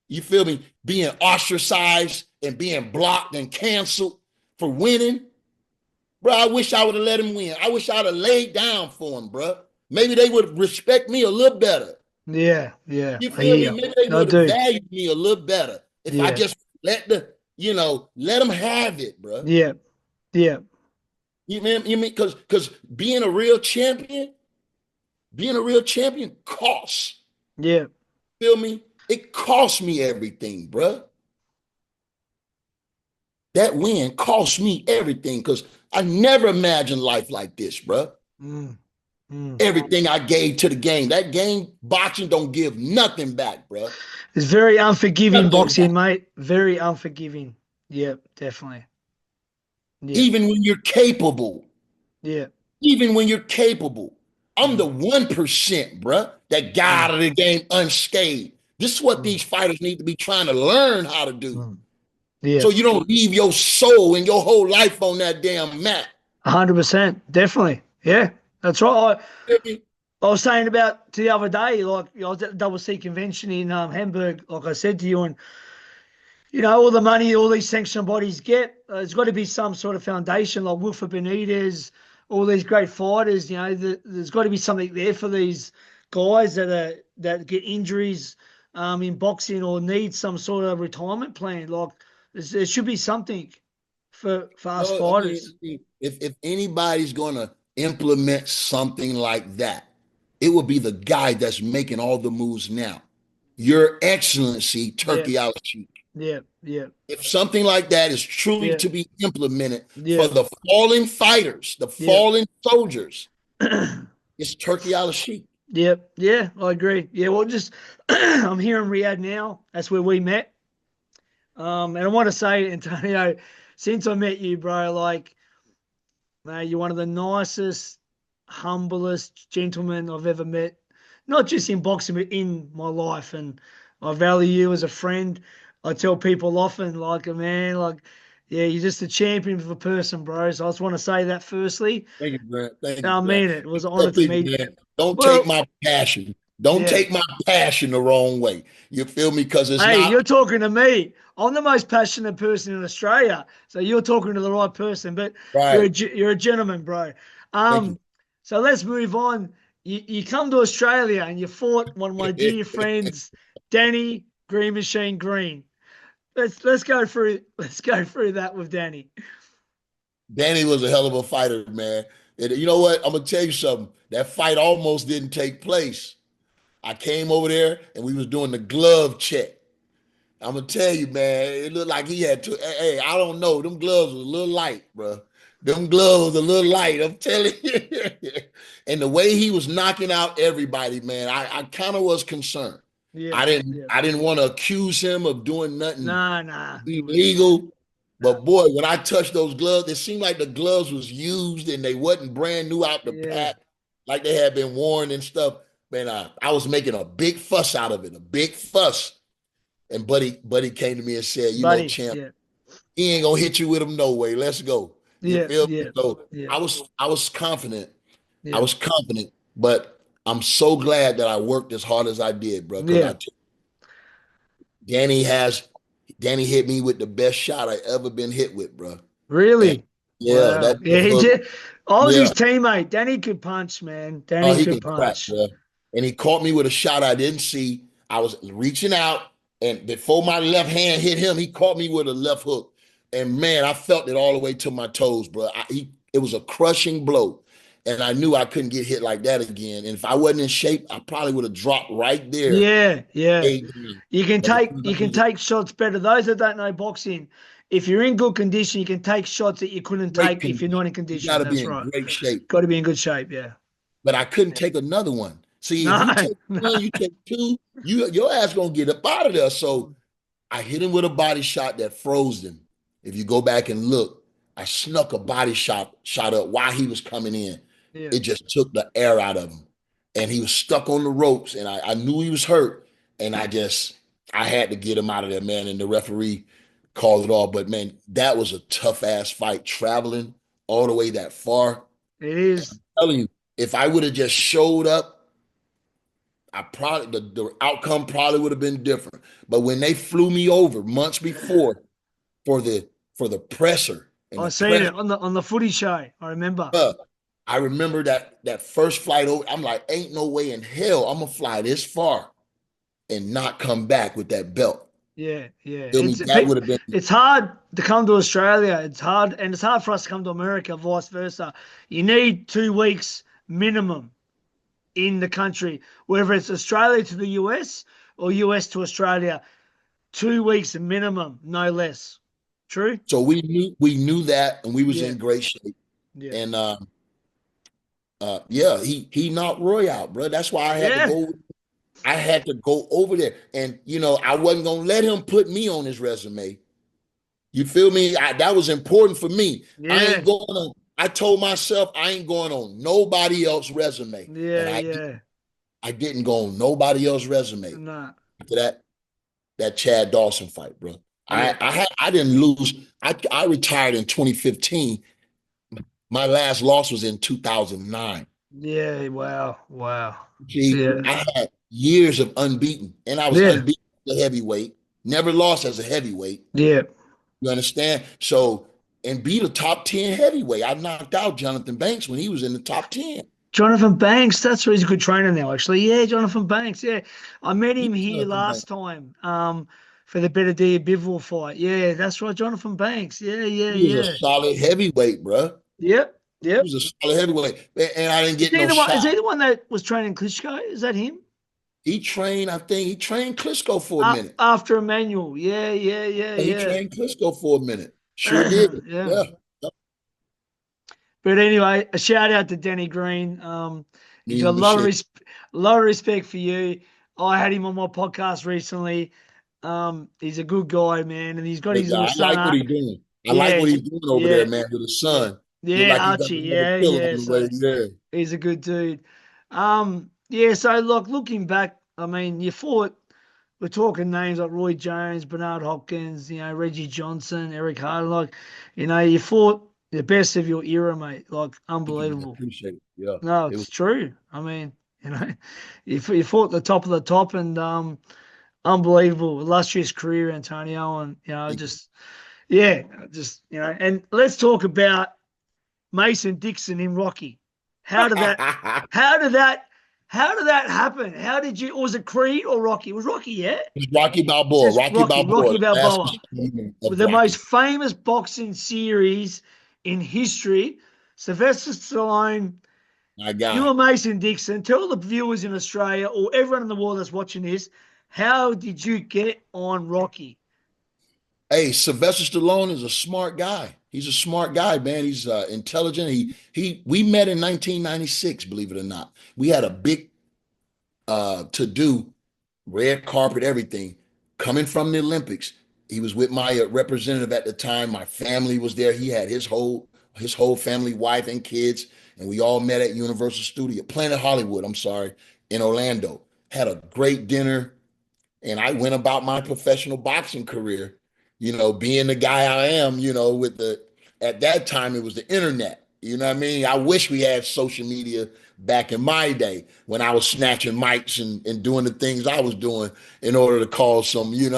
Speaker 2: you feel me? Being ostracized and being blocked and canceled for winning, bro, I wish I would have let him win. I wish I'd have laid down for him, bro. Maybe they would respect me a little better.
Speaker 1: Yeah. Yeah.
Speaker 2: You
Speaker 1: I
Speaker 2: feel
Speaker 1: hear
Speaker 2: me?
Speaker 1: you.
Speaker 2: Maybe they
Speaker 1: I
Speaker 2: would have
Speaker 1: do.
Speaker 2: valued me a little better if I
Speaker 1: Yeah.
Speaker 2: just let them have it, bro.
Speaker 1: Yeah. Yeah.
Speaker 2: You mean because being a real champion costs.
Speaker 1: Yeah.
Speaker 2: Feel me? It cost me everything, bro. That win cost me everything because I never imagined life like this, bro.
Speaker 1: Mm. Mm.
Speaker 2: Everything I gave to the game. That game, boxing don't give nothing back, bro.
Speaker 1: It's very unforgiving
Speaker 2: Nothing back.
Speaker 1: boxing, mate. Very unforgiving. Yep, definitely. Yeah.
Speaker 2: Even when you're capable.
Speaker 1: Yeah.
Speaker 2: Even when you're capable. I'm the
Speaker 1: Mm.
Speaker 2: 1%, bro, that got
Speaker 1: Mm.
Speaker 2: out of the game unscathed. This is what
Speaker 1: Mm.
Speaker 2: these fighters need to be trying to learn how to do.
Speaker 1: Mm. Yeah.
Speaker 2: So you don't leave your soul and your whole life on that damn mat.
Speaker 1: 100%. Definitely. Yeah. That's right. I was saying about the other day, like I was at the Double C convention in Hamburg, like I said to you, and all the money all these sanctioned bodies get, there's got to be some sort of foundation, like Wilfred Benitez, all these great fighters. There's got to be something there for these guys that get injuries in boxing or need some sort of retirement plan. Like there should be something for us
Speaker 2: No, I
Speaker 1: fighters.
Speaker 2: mean, if anybody's gonna implement something like that, it will be the guy that's making all the moves now. Your Excellency,
Speaker 1: Yeah,
Speaker 2: Turkey Al-Sheikh.
Speaker 1: yeah, yeah,
Speaker 2: If something like that is truly
Speaker 1: yeah,
Speaker 2: to be implemented for
Speaker 1: yeah,
Speaker 2: the fallen fighters, the
Speaker 1: yeah.
Speaker 2: fallen soldiers, it's Turkey Al-Sheikh.
Speaker 1: Yep. Yeah, I agree. Yeah, well, just I'm here in Riyadh now. That's where we met. And I want to say, Antonio, since I met you, bro, like, man, you're one of the nicest, humblest gentlemen I've ever met. Not just in boxing, but in my life. And I value you as a friend. I tell people often, like, man, like, yeah, you're just a champion of a person, bro. So I just want to say that firstly.
Speaker 2: Thank you, Grant. Thank
Speaker 1: And
Speaker 2: you,
Speaker 1: I
Speaker 2: Grant.
Speaker 1: mean it. It was an
Speaker 2: Tell
Speaker 1: honor to
Speaker 2: people,
Speaker 1: meet.
Speaker 2: man, don't take
Speaker 1: Well,
Speaker 2: my passion. Don't
Speaker 1: yeah.
Speaker 2: take my passion the wrong way. You feel me? Because it's
Speaker 1: Hey, you're
Speaker 2: not.
Speaker 1: talking to me. I'm the most passionate person in Australia, so you're talking to the right person. But
Speaker 2: Right.
Speaker 1: you're a gentleman, bro.
Speaker 2: Thank you.
Speaker 1: So let's move on. You come to Australia and you fought one of my dear friends, Danny Green Machine Green. Let's go through that with Danny.
Speaker 2: Danny was a hell of a fighter, man. And you know what? I'm gonna tell you something. That fight almost didn't take place. I came over there and we was doing the glove check. I'm gonna tell you, man, it looked like he had to. Hey, I don't know. Them gloves was a little light, bro. Them gloves a little light. I'm telling you. And the way he was knocking out everybody, man, I kind of was concerned.
Speaker 1: Yeah, yeah.
Speaker 2: I didn't want to accuse him of doing nothing
Speaker 1: Nah.
Speaker 2: illegal. But boy, when I touched those gloves, it seemed like the gloves was used and they wasn't brand new out the
Speaker 1: Yeah,
Speaker 2: pack, like they had been worn and stuff. Man, I was making a big fuss out of it, a big fuss. And Buddy came to me and said,
Speaker 1: buddy.
Speaker 2: champ,
Speaker 1: Yeah,
Speaker 2: he ain't gonna hit you with him no way. Let's go. You
Speaker 1: yeah,
Speaker 2: feel me?
Speaker 1: yeah,
Speaker 2: So
Speaker 1: yeah,
Speaker 2: I was confident. I
Speaker 1: yeah,
Speaker 2: was confident, but I'm so glad that I worked as hard as I did, bro. Because
Speaker 1: yeah.
Speaker 2: Danny hit me with the best shot I ever been hit with, bro. And
Speaker 1: Really?
Speaker 2: yeah,
Speaker 1: Wow.
Speaker 2: that
Speaker 1: Yeah, he
Speaker 2: hook,
Speaker 1: did. I was
Speaker 2: yeah.
Speaker 1: his teammate. Danny could punch, man.
Speaker 2: Oh,
Speaker 1: Danny
Speaker 2: he
Speaker 1: could
Speaker 2: can crack,
Speaker 1: punch.
Speaker 2: bro. And he caught me with a shot I didn't see. I was reaching out, and before my left hand hit him, he caught me with a left hook. And man, I felt it all the way to my toes, bro. It was a crushing blow. And I knew I couldn't get hit like that again. And if I wasn't in shape, I probably would have dropped right there.
Speaker 1: Yeah, yeah.
Speaker 2: Amen.
Speaker 1: You can
Speaker 2: But
Speaker 1: take you can take shots better. Those that don't know boxing, if you're in good condition, you can take shots that you couldn't
Speaker 2: great
Speaker 1: take if you're
Speaker 2: condition.
Speaker 1: not in
Speaker 2: You
Speaker 1: condition.
Speaker 2: got to be
Speaker 1: That's
Speaker 2: in
Speaker 1: right.
Speaker 2: great shape.
Speaker 1: Got to be in good shape. Yeah.
Speaker 2: But I couldn't
Speaker 1: Yeah.
Speaker 2: take another one. See, if
Speaker 1: No,
Speaker 2: you take
Speaker 1: no.
Speaker 2: one, you take two, your ass gonna get up out of there. So I hit him with a body shot that froze him. If you go back and look, I snuck a body shot up while he was coming in.
Speaker 1: Yeah.
Speaker 2: It just took the air out of him. And he was stuck on the ropes, and I knew he was hurt. And I had to get him out of there, man. And the referee called it all. But man, that was a tough ass fight, traveling all the way that far.
Speaker 1: It is.
Speaker 2: I'm telling you, if I would have just showed up, I probably the outcome probably would have been different. But when they flew me over months before for the presser and
Speaker 1: I
Speaker 2: the
Speaker 1: seen
Speaker 2: press,
Speaker 1: it on the footy show. I remember.
Speaker 2: I remember that first flight over. I'm like, ain't no way in hell I'm gonna fly this far and not come back with that belt.
Speaker 1: Yeah, yeah.
Speaker 2: Feel me? That would have been
Speaker 1: It's hard to come to Australia. It's hard, and it's hard for us to come to America, vice versa. You need 2 weeks minimum in the country, whether it's Australia to the US or US to Australia. 2 weeks minimum, no less. True?
Speaker 2: so we knew that, and we was
Speaker 1: Yeah,
Speaker 2: in great shape.
Speaker 1: yeah,
Speaker 2: And yeah, he knocked Roy out, bro. That's why I had to
Speaker 1: yeah,
Speaker 2: go. I had to go over there, and I wasn't gonna let him put me on his resume. You feel me? That was important for me. I
Speaker 1: yeah,
Speaker 2: ain't going on. I told myself I ain't going on nobody else's resume, and
Speaker 1: yeah,
Speaker 2: I
Speaker 1: yeah.
Speaker 2: I didn't go on nobody else's resume
Speaker 1: Nah,
Speaker 2: after that Chad Dawson fight, bro.
Speaker 1: yeah,
Speaker 2: I didn't lose. I retired in 2015. My last loss was in 2009.
Speaker 1: yeah. Wow, wow.
Speaker 2: See,
Speaker 1: Yeah,
Speaker 2: I had years of unbeaten, and I was
Speaker 1: yeah,
Speaker 2: unbeaten as a heavyweight. Never lost as a heavyweight.
Speaker 1: yeah.
Speaker 2: You understand? So, and beat a top 10 heavyweight. I knocked out Jonathan Banks when he was in the top 10.
Speaker 1: Jonathan Banks, that's why he's a good trainer now, actually. Yeah, Jonathan Banks. Yeah, I met him here
Speaker 2: Jonathan Banks.
Speaker 1: last time. For the Better D Bivol fight. Yeah, that's right, Jonathan Banks. Yeah, yeah,
Speaker 2: He was a
Speaker 1: yeah.
Speaker 2: solid heavyweight, bro.
Speaker 1: Yep,
Speaker 2: He
Speaker 1: yep.
Speaker 2: was a solid heavyweight, and I didn't
Speaker 1: Is
Speaker 2: get
Speaker 1: he
Speaker 2: no
Speaker 1: the one? Is
Speaker 2: shot.
Speaker 1: he the one that was training Klitschko? Is that him?
Speaker 2: I think he trained Klitschko for a minute.
Speaker 1: After Emmanuel. Yeah, yeah, yeah,
Speaker 2: He
Speaker 1: yeah.
Speaker 2: trained Klitschko for a minute. Sure did.
Speaker 1: Yeah.
Speaker 2: Yeah.
Speaker 1: But anyway, a shout out to Danny Green. He's got
Speaker 2: Need shit.
Speaker 1: a lot of respect for you. I had him on my podcast recently. He's a good guy, man, and he's got
Speaker 2: Great
Speaker 1: his
Speaker 2: guy.
Speaker 1: little
Speaker 2: I
Speaker 1: son.
Speaker 2: like what he's doing. I like
Speaker 1: Yeah,
Speaker 2: what he's doing over
Speaker 1: yeah,
Speaker 2: there, man, with his
Speaker 1: yeah,
Speaker 2: son. Look
Speaker 1: yeah.
Speaker 2: like he got
Speaker 1: Archie,
Speaker 2: another
Speaker 1: yeah,
Speaker 2: killer
Speaker 1: yeah.
Speaker 2: on the way.
Speaker 1: So
Speaker 2: Yeah.
Speaker 1: he's a good dude. Yeah. So look, looking back, I mean, you fought. We're talking names like Roy Jones, Bernard Hopkins, Reggie Johnston, Eric Harden. Like, you fought the best of your era, mate. Like,
Speaker 2: Thank you, man. I
Speaker 1: unbelievable.
Speaker 2: appreciate it. Yeah.
Speaker 1: No,
Speaker 2: It was
Speaker 1: it's true. I mean, you know, you fought the top of the top, and unbelievable, illustrious career, Antonio, and
Speaker 2: thank you.
Speaker 1: just yeah, just and let's talk about Mason Dixon in Rocky. How did that? How did that? How did that happen? How did you? Or was it Creed or Rocky? It was Rocky, yeah.
Speaker 2: It's Rocky
Speaker 1: It's
Speaker 2: Balboa.
Speaker 1: just
Speaker 2: Rocky Balboa.
Speaker 1: Rocky
Speaker 2: The last
Speaker 1: Balboa,
Speaker 2: installment
Speaker 1: with
Speaker 2: of
Speaker 1: the most
Speaker 2: Rocky.
Speaker 1: famous boxing series in history. Sylvester Stallone,
Speaker 2: My
Speaker 1: you
Speaker 2: guy.
Speaker 1: and Mason Dixon. Tell the viewers in Australia or everyone in the world that's watching this, how did you get on Rocky?
Speaker 2: Hey, Sylvester Stallone is a smart guy. He's a smart guy, man. He's intelligent. We met in 1996, believe it or not. We had a big to do, red carpet, everything, coming from the Olympics. He was with my representative at the time. My family was there. He had his whole family, wife and kids, and we all met at Universal Studio, Planet Hollywood. I'm sorry, in Orlando. Had a great dinner, and I went about my professional boxing career, being the guy I am, at that time it was the internet. You know what I mean? I wish we had social media back in my day when I was snatching mics and doing the things I was doing in order to cause some,
Speaker 1: Yeah,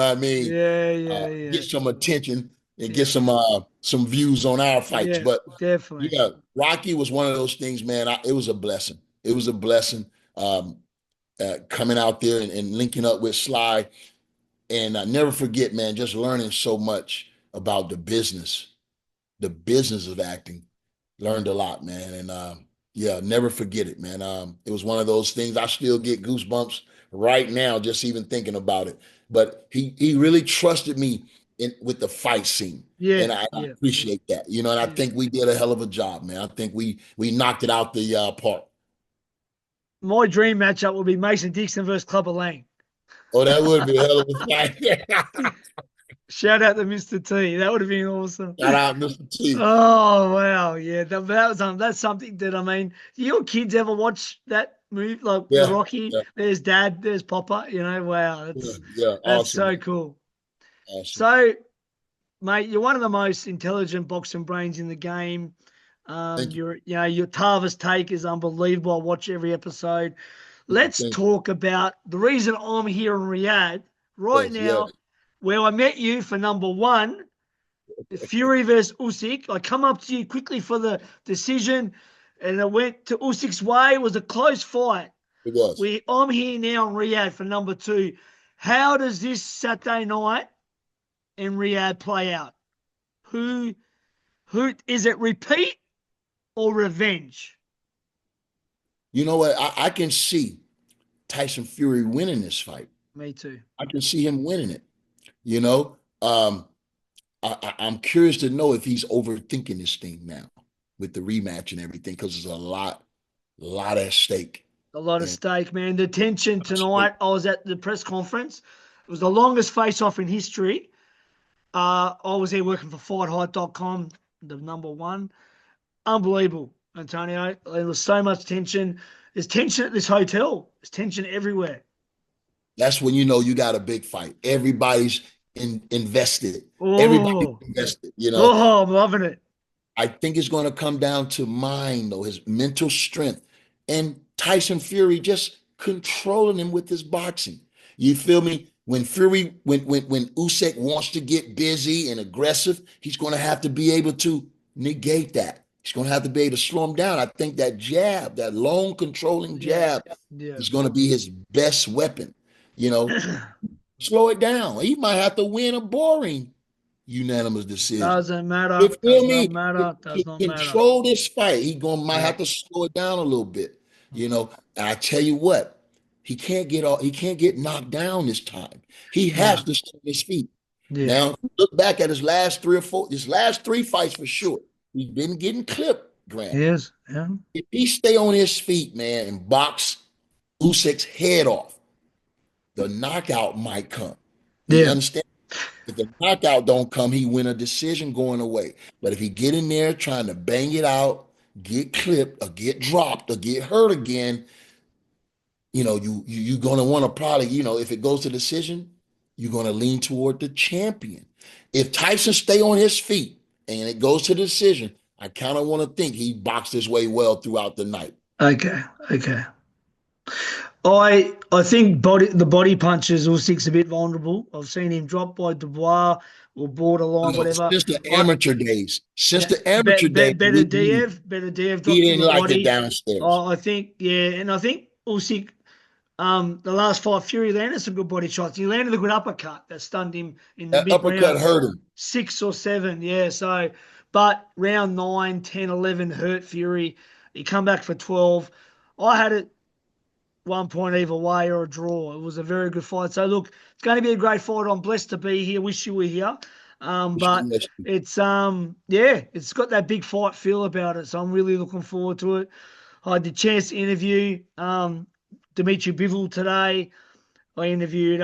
Speaker 1: yeah,
Speaker 2: get
Speaker 1: yeah,
Speaker 2: some attention and get
Speaker 1: yeah,
Speaker 2: some views on our fights.
Speaker 1: yeah,
Speaker 2: But
Speaker 1: definitely.
Speaker 2: yeah, Rocky was one of those things, man. It was a blessing. It was a blessing. Um, coming out there and linking up with Sly. And I never forget, man, just learning so much about the business of acting. Learned a lot, man. And yeah, never forget it, man. It was one of those things. I still get goosebumps right now, just even thinking about it. But he really trusted me with the fight scene. And
Speaker 1: Yeah,
Speaker 2: I
Speaker 1: yeah,
Speaker 2: appreciate that. And I
Speaker 1: yeah.
Speaker 2: think we did a hell of a job, man. I think we knocked it out the park.
Speaker 1: My dream matchup would be Mason Dixon versus Clubber Lang.
Speaker 2: Oh, that would be a hell of a fight.
Speaker 1: Shout out to Mr. T. That would have been awesome.
Speaker 2: Shout out, Mr. T.
Speaker 1: Oh wow, yeah. That was that's something that do your kids ever watch that movie like the
Speaker 2: Yeah,
Speaker 1: Rocky?
Speaker 2: yeah,
Speaker 1: There's Dad, there's Papa. Wow,
Speaker 2: yeah, yeah.
Speaker 1: that's
Speaker 2: Awesome,
Speaker 1: so
Speaker 2: man.
Speaker 1: cool.
Speaker 2: Awesome.
Speaker 1: So, mate, you're one of the most intelligent boxing brains in the game.
Speaker 2: Thank you.
Speaker 1: Your Tarver's take is unbelievable. I watch every episode. Let's
Speaker 2: Thank you.
Speaker 1: talk about the reason I'm here in Riyadh right
Speaker 2: Yes, yes.
Speaker 1: now, where I met you for number one, Fury versus Usyk. I come up to you quickly for the decision, and it went to Usyk's way. It was a close fight.
Speaker 2: It was.
Speaker 1: I'm here now in Riyadh for number two. How does this Saturday night in Riyadh play out? Who is it? Repeat or revenge?
Speaker 2: You know what? I can see Tyson Fury winning this fight.
Speaker 1: Me too.
Speaker 2: I can see him winning it. You know, I'm curious to know if he's overthinking this thing now with the rematch and everything, because there's a lot at stake.
Speaker 1: A lot of
Speaker 2: And
Speaker 1: stake, man. The tension tonight. I was at the press conference. It was the longest face-off in history. I was there working for FightHype.com, the number one. Unbelievable, Antonio. There was so much tension. There's tension at this hotel. There's tension everywhere.
Speaker 2: that's when you got a big fight. Everybody's invested. Everybody's
Speaker 1: Oh,
Speaker 2: invested.
Speaker 1: I'm loving it.
Speaker 2: I think it's going to come down to mind, though, his mental strength, and Tyson Fury just controlling him with his boxing. You feel me? When Usyk wants to get busy and aggressive, he's going to have to be able to negate that. He's going to have to be able to slow him down. I think that jab, that long controlling jab,
Speaker 1: Yeah.
Speaker 2: is going to be his best weapon. Slow it down. He might have to win a boring unanimous decision.
Speaker 1: Doesn't matter.
Speaker 2: You feel
Speaker 1: Does
Speaker 2: me?
Speaker 1: not matter. Does not matter.
Speaker 2: Control this fight. He might
Speaker 1: Yeah.
Speaker 2: have to slow it down a little bit. And I tell you what, he can't get knocked down this time. He has to stay on his feet.
Speaker 1: Yeah.
Speaker 2: Now, look back at his last three fights for sure. He's been getting clipped, Grant.
Speaker 1: Yes. Yeah.
Speaker 2: If he stay on his feet, man, and box Usyk's head off, the knockout might come. You understand? If the knockout don't come, he win a decision going away. But if he get in there trying to bang it out, get clipped or get dropped or get hurt again, you're gonna want to probably, if it goes to decision, you're gonna lean toward the champion. If Tyson stay on his feet and it goes to decision, I kind of want to think he boxed his way well throughout the night.
Speaker 1: Okay. I think the body punches Usyk's a bit vulnerable. I've seen him drop by Dubois or borderline, whatever.
Speaker 2: Since the amateur days.
Speaker 1: Better Diev dropped
Speaker 2: He didn't
Speaker 1: the
Speaker 2: like
Speaker 1: body.
Speaker 2: it downstairs.
Speaker 1: I think, and I think Usyk, the last fight, Fury landed some good body shots. He landed a good uppercut that stunned him in the
Speaker 2: That
Speaker 1: mid-round.
Speaker 2: uppercut hurt him.
Speaker 1: 6 or 7, yeah. So, but round 9, 10, 11 hurt Fury. He come back for 12. I had it 1 point either way or a draw. It was a very good fight. So look, it's going to be a great fight. I'm blessed to be here. Wish you were here. But it's it's got that big fight feel about it. So I'm really looking forward to it. I had the chance to interview Dimitri Bivol today. I interviewed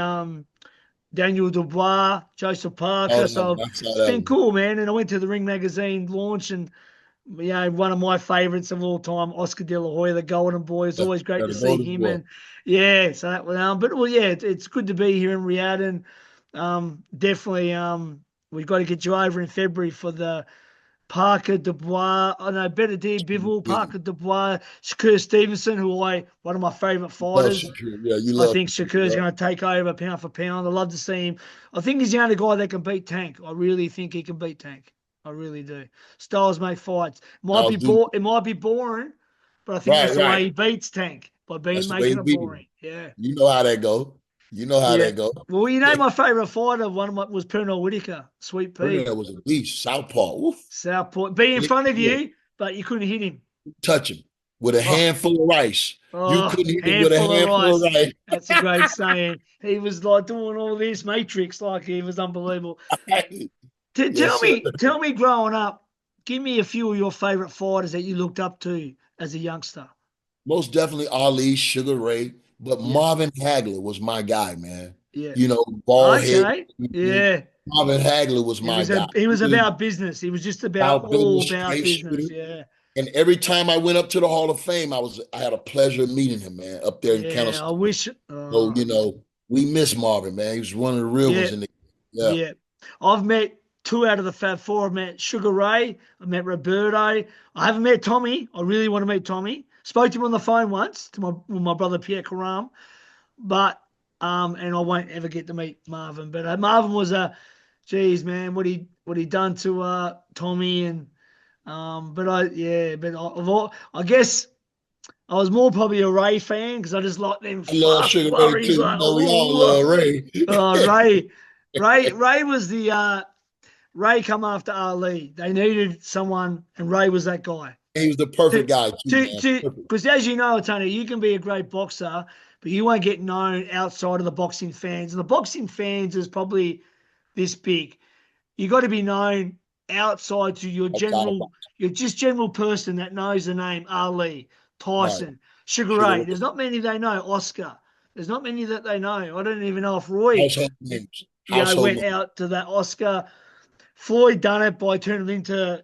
Speaker 1: Daniel Dubois, Joseph Parker. So it's been cool, man. And I went to the Ring Magazine launch, and one of my favorites of all time, Oscar De La Hoya, the Golden Boy. It's always great to see him. And so that was it's good to be here in Riyadh, and definitely we've got to get you over in February for the Parker Dubois. I know Better Bivol, Parker Dubois, Shakur Stevenson, one of my favorite fighters. I think Shakur's going to take over pound for pound. I love to see him. I think he's the only guy that can beat Tank. I really think he can beat Tank. I really do. Styles make fights. It might be boring, but I think that's the way he beats Tank, by making it boring. Yeah.
Speaker 2: You know how that go. You know how
Speaker 1: Yeah.
Speaker 2: that go.
Speaker 1: Well, you know, my favorite fighter, one of my was Pernell Whitaker, Sweet Pea.
Speaker 2: That was a beast. Southpaw. Oof.
Speaker 1: Southport. Be in front of
Speaker 2: Yeah.
Speaker 1: you, but you couldn't hit him.
Speaker 2: Touch him with a
Speaker 1: Oh,
Speaker 2: handful of rice. You
Speaker 1: oh,
Speaker 2: couldn't hit him with a
Speaker 1: handful of
Speaker 2: handful of
Speaker 1: rice.
Speaker 2: rice.
Speaker 1: That's a great saying. He was like doing all this Matrix, like he was unbelievable.
Speaker 2: Yes, sir.
Speaker 1: Tell me, growing up, give me a few of your favorite fighters that you looked up to as a youngster.
Speaker 2: Most definitely Ali, Sugar Ray, but
Speaker 1: Yeah,
Speaker 2: Marvin Hagler was my guy, man.
Speaker 1: yeah.
Speaker 2: You know, bald head.
Speaker 1: Okay, yeah.
Speaker 2: Marvin Hagler was my guy.
Speaker 1: He was
Speaker 2: He was
Speaker 1: about business. He was just about
Speaker 2: about business,
Speaker 1: all about
Speaker 2: straight
Speaker 1: business.
Speaker 2: shooter.
Speaker 1: Yeah,
Speaker 2: And every time I went up to the Hall of Fame, I had a pleasure of meeting him, man, up there in
Speaker 1: yeah. I
Speaker 2: Kennesaw.
Speaker 1: wish.
Speaker 2: So, we miss Marvin, man. He was one of the real
Speaker 1: Yeah,
Speaker 2: ones in the yeah.
Speaker 1: yeah. I've met two out of the Fab Four. I've met Sugar Ray. I met Roberto. I haven't met Tommy. I really want to meet Tommy. Spoke to him on the phone once to my brother Pierre Karam, but and I won't ever get to meet Marvin. But Marvin was geez, man, what he done to Tommy and but I guess I was more probably a Ray fan because I just like them
Speaker 2: I love
Speaker 1: fast
Speaker 2: Sugar Ray too.
Speaker 1: flurries.
Speaker 2: You
Speaker 1: Like,
Speaker 2: know, we all
Speaker 1: oh,
Speaker 2: love Ray.
Speaker 1: Ray was the Ray come after Ali. They needed someone, and Ray was that guy.
Speaker 2: He was the perfect guy too, man.
Speaker 1: Because as you know, Tony, you can be a great boxer, but you won't get known outside of the boxing fans. And the boxing fans is probably this big. You got to be known outside to your just general person that knows the name Ali,
Speaker 2: Right.
Speaker 1: Tyson, Sugar
Speaker 2: Sugar
Speaker 1: Ray.
Speaker 2: Ray.
Speaker 1: There's not many they know. Oscar. There's not many that they know. I don't even know if Roy,
Speaker 2: Household names. Household
Speaker 1: went
Speaker 2: names.
Speaker 1: out to that Oscar. Floyd done it by turning into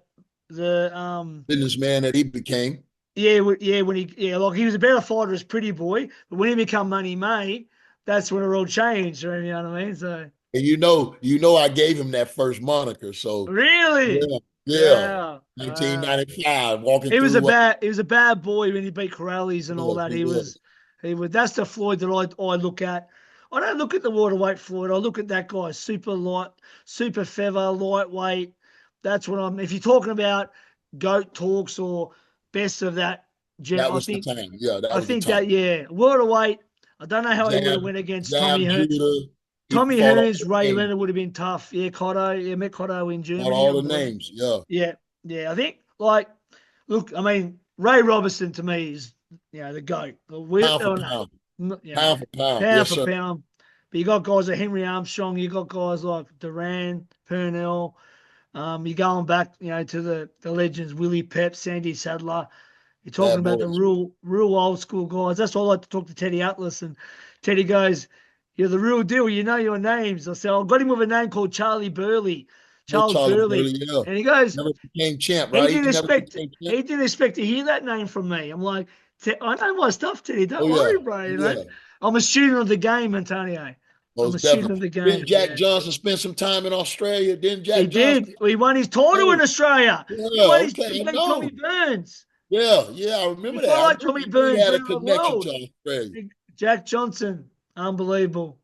Speaker 1: the
Speaker 2: Businessman that he became.
Speaker 1: when he was a better fighter as Pretty Boy, but when he become Money May, that's when it all changed. You know what I mean? So
Speaker 2: And I gave him that first moniker. So
Speaker 1: really,
Speaker 2: yeah.
Speaker 1: wow.
Speaker 2: 1995, walking
Speaker 1: He was
Speaker 2: through
Speaker 1: a bad boy when he beat Corrales and all that.
Speaker 2: he was.
Speaker 1: He was. That's the Floyd that I look at. I don't look at the waterweight Floyd. I look at that guy, super light, super feather, lightweight. That's what I'm. If you're talking about goat talks or best of that,
Speaker 2: That
Speaker 1: I
Speaker 2: was the
Speaker 1: think
Speaker 2: time. Yeah, that
Speaker 1: I
Speaker 2: was the
Speaker 1: think
Speaker 2: time.
Speaker 1: that welterweight. I don't know how he would
Speaker 2: Jab,
Speaker 1: have went against
Speaker 2: Jab,
Speaker 1: Tommy
Speaker 2: Judah. He
Speaker 1: Tommy
Speaker 2: fought all
Speaker 1: Hearns,
Speaker 2: the
Speaker 1: Ray
Speaker 2: names.
Speaker 1: Leonard would have been tough. Yeah, Cotto. Yeah, met Cotto in
Speaker 2: Fought
Speaker 1: Germany.
Speaker 2: all the names. Yeah.
Speaker 1: Yeah, yeah. I think look. I mean, Ray Robertson to me is the goat.
Speaker 2: Pound for pound. Pound for pound.
Speaker 1: Pound
Speaker 2: Yes,
Speaker 1: for
Speaker 2: sir.
Speaker 1: pound. But you got guys like Henry Armstrong. You got guys like Duran, Purnell. You're going back, to the legends Willie Pep, Sandy Sadler. You're talking
Speaker 2: Bad
Speaker 1: about the
Speaker 2: boys.
Speaker 1: real old school guys. That's why I like to talk to Teddy Atlas, and Teddy goes, "You're the real deal. You know your names." I said, "I got him with a name called Charlie Burley,
Speaker 2: No
Speaker 1: Charles
Speaker 2: Charlie
Speaker 1: Burley,"
Speaker 2: Burley, yeah.
Speaker 1: and he goes,
Speaker 2: Never became champ,
Speaker 1: "He
Speaker 2: right?
Speaker 1: didn't
Speaker 2: He never
Speaker 1: expect
Speaker 2: became champ.
Speaker 1: he didn't expect to hear that name from me." I'm like, "I know my stuff, Teddy. Don't
Speaker 2: Oh, yeah.
Speaker 1: worry, bro.
Speaker 2: Yeah.
Speaker 1: I'm a student of the game, Antonio. I'm a
Speaker 2: Most
Speaker 1: student of
Speaker 2: definitely.
Speaker 1: the
Speaker 2: Didn't
Speaker 1: game."
Speaker 2: Jack
Speaker 1: Yeah.
Speaker 2: Johnson spend some time in Australia? Didn't
Speaker 1: He
Speaker 2: Jack Johnson?
Speaker 1: did. He won his title in
Speaker 2: Oh,
Speaker 1: Australia.
Speaker 2: yeah, okay.
Speaker 1: He
Speaker 2: I
Speaker 1: beat Tommy
Speaker 2: know.
Speaker 1: Burns.
Speaker 2: Yeah, I
Speaker 1: He
Speaker 2: remember that.
Speaker 1: fought
Speaker 2: I
Speaker 1: like
Speaker 2: knew,
Speaker 1: Tommy
Speaker 2: I knew he
Speaker 1: Burns,
Speaker 2: had a
Speaker 1: leader of the
Speaker 2: connection
Speaker 1: world.
Speaker 2: to Australia.
Speaker 1: Jack Johnson, unbelievable.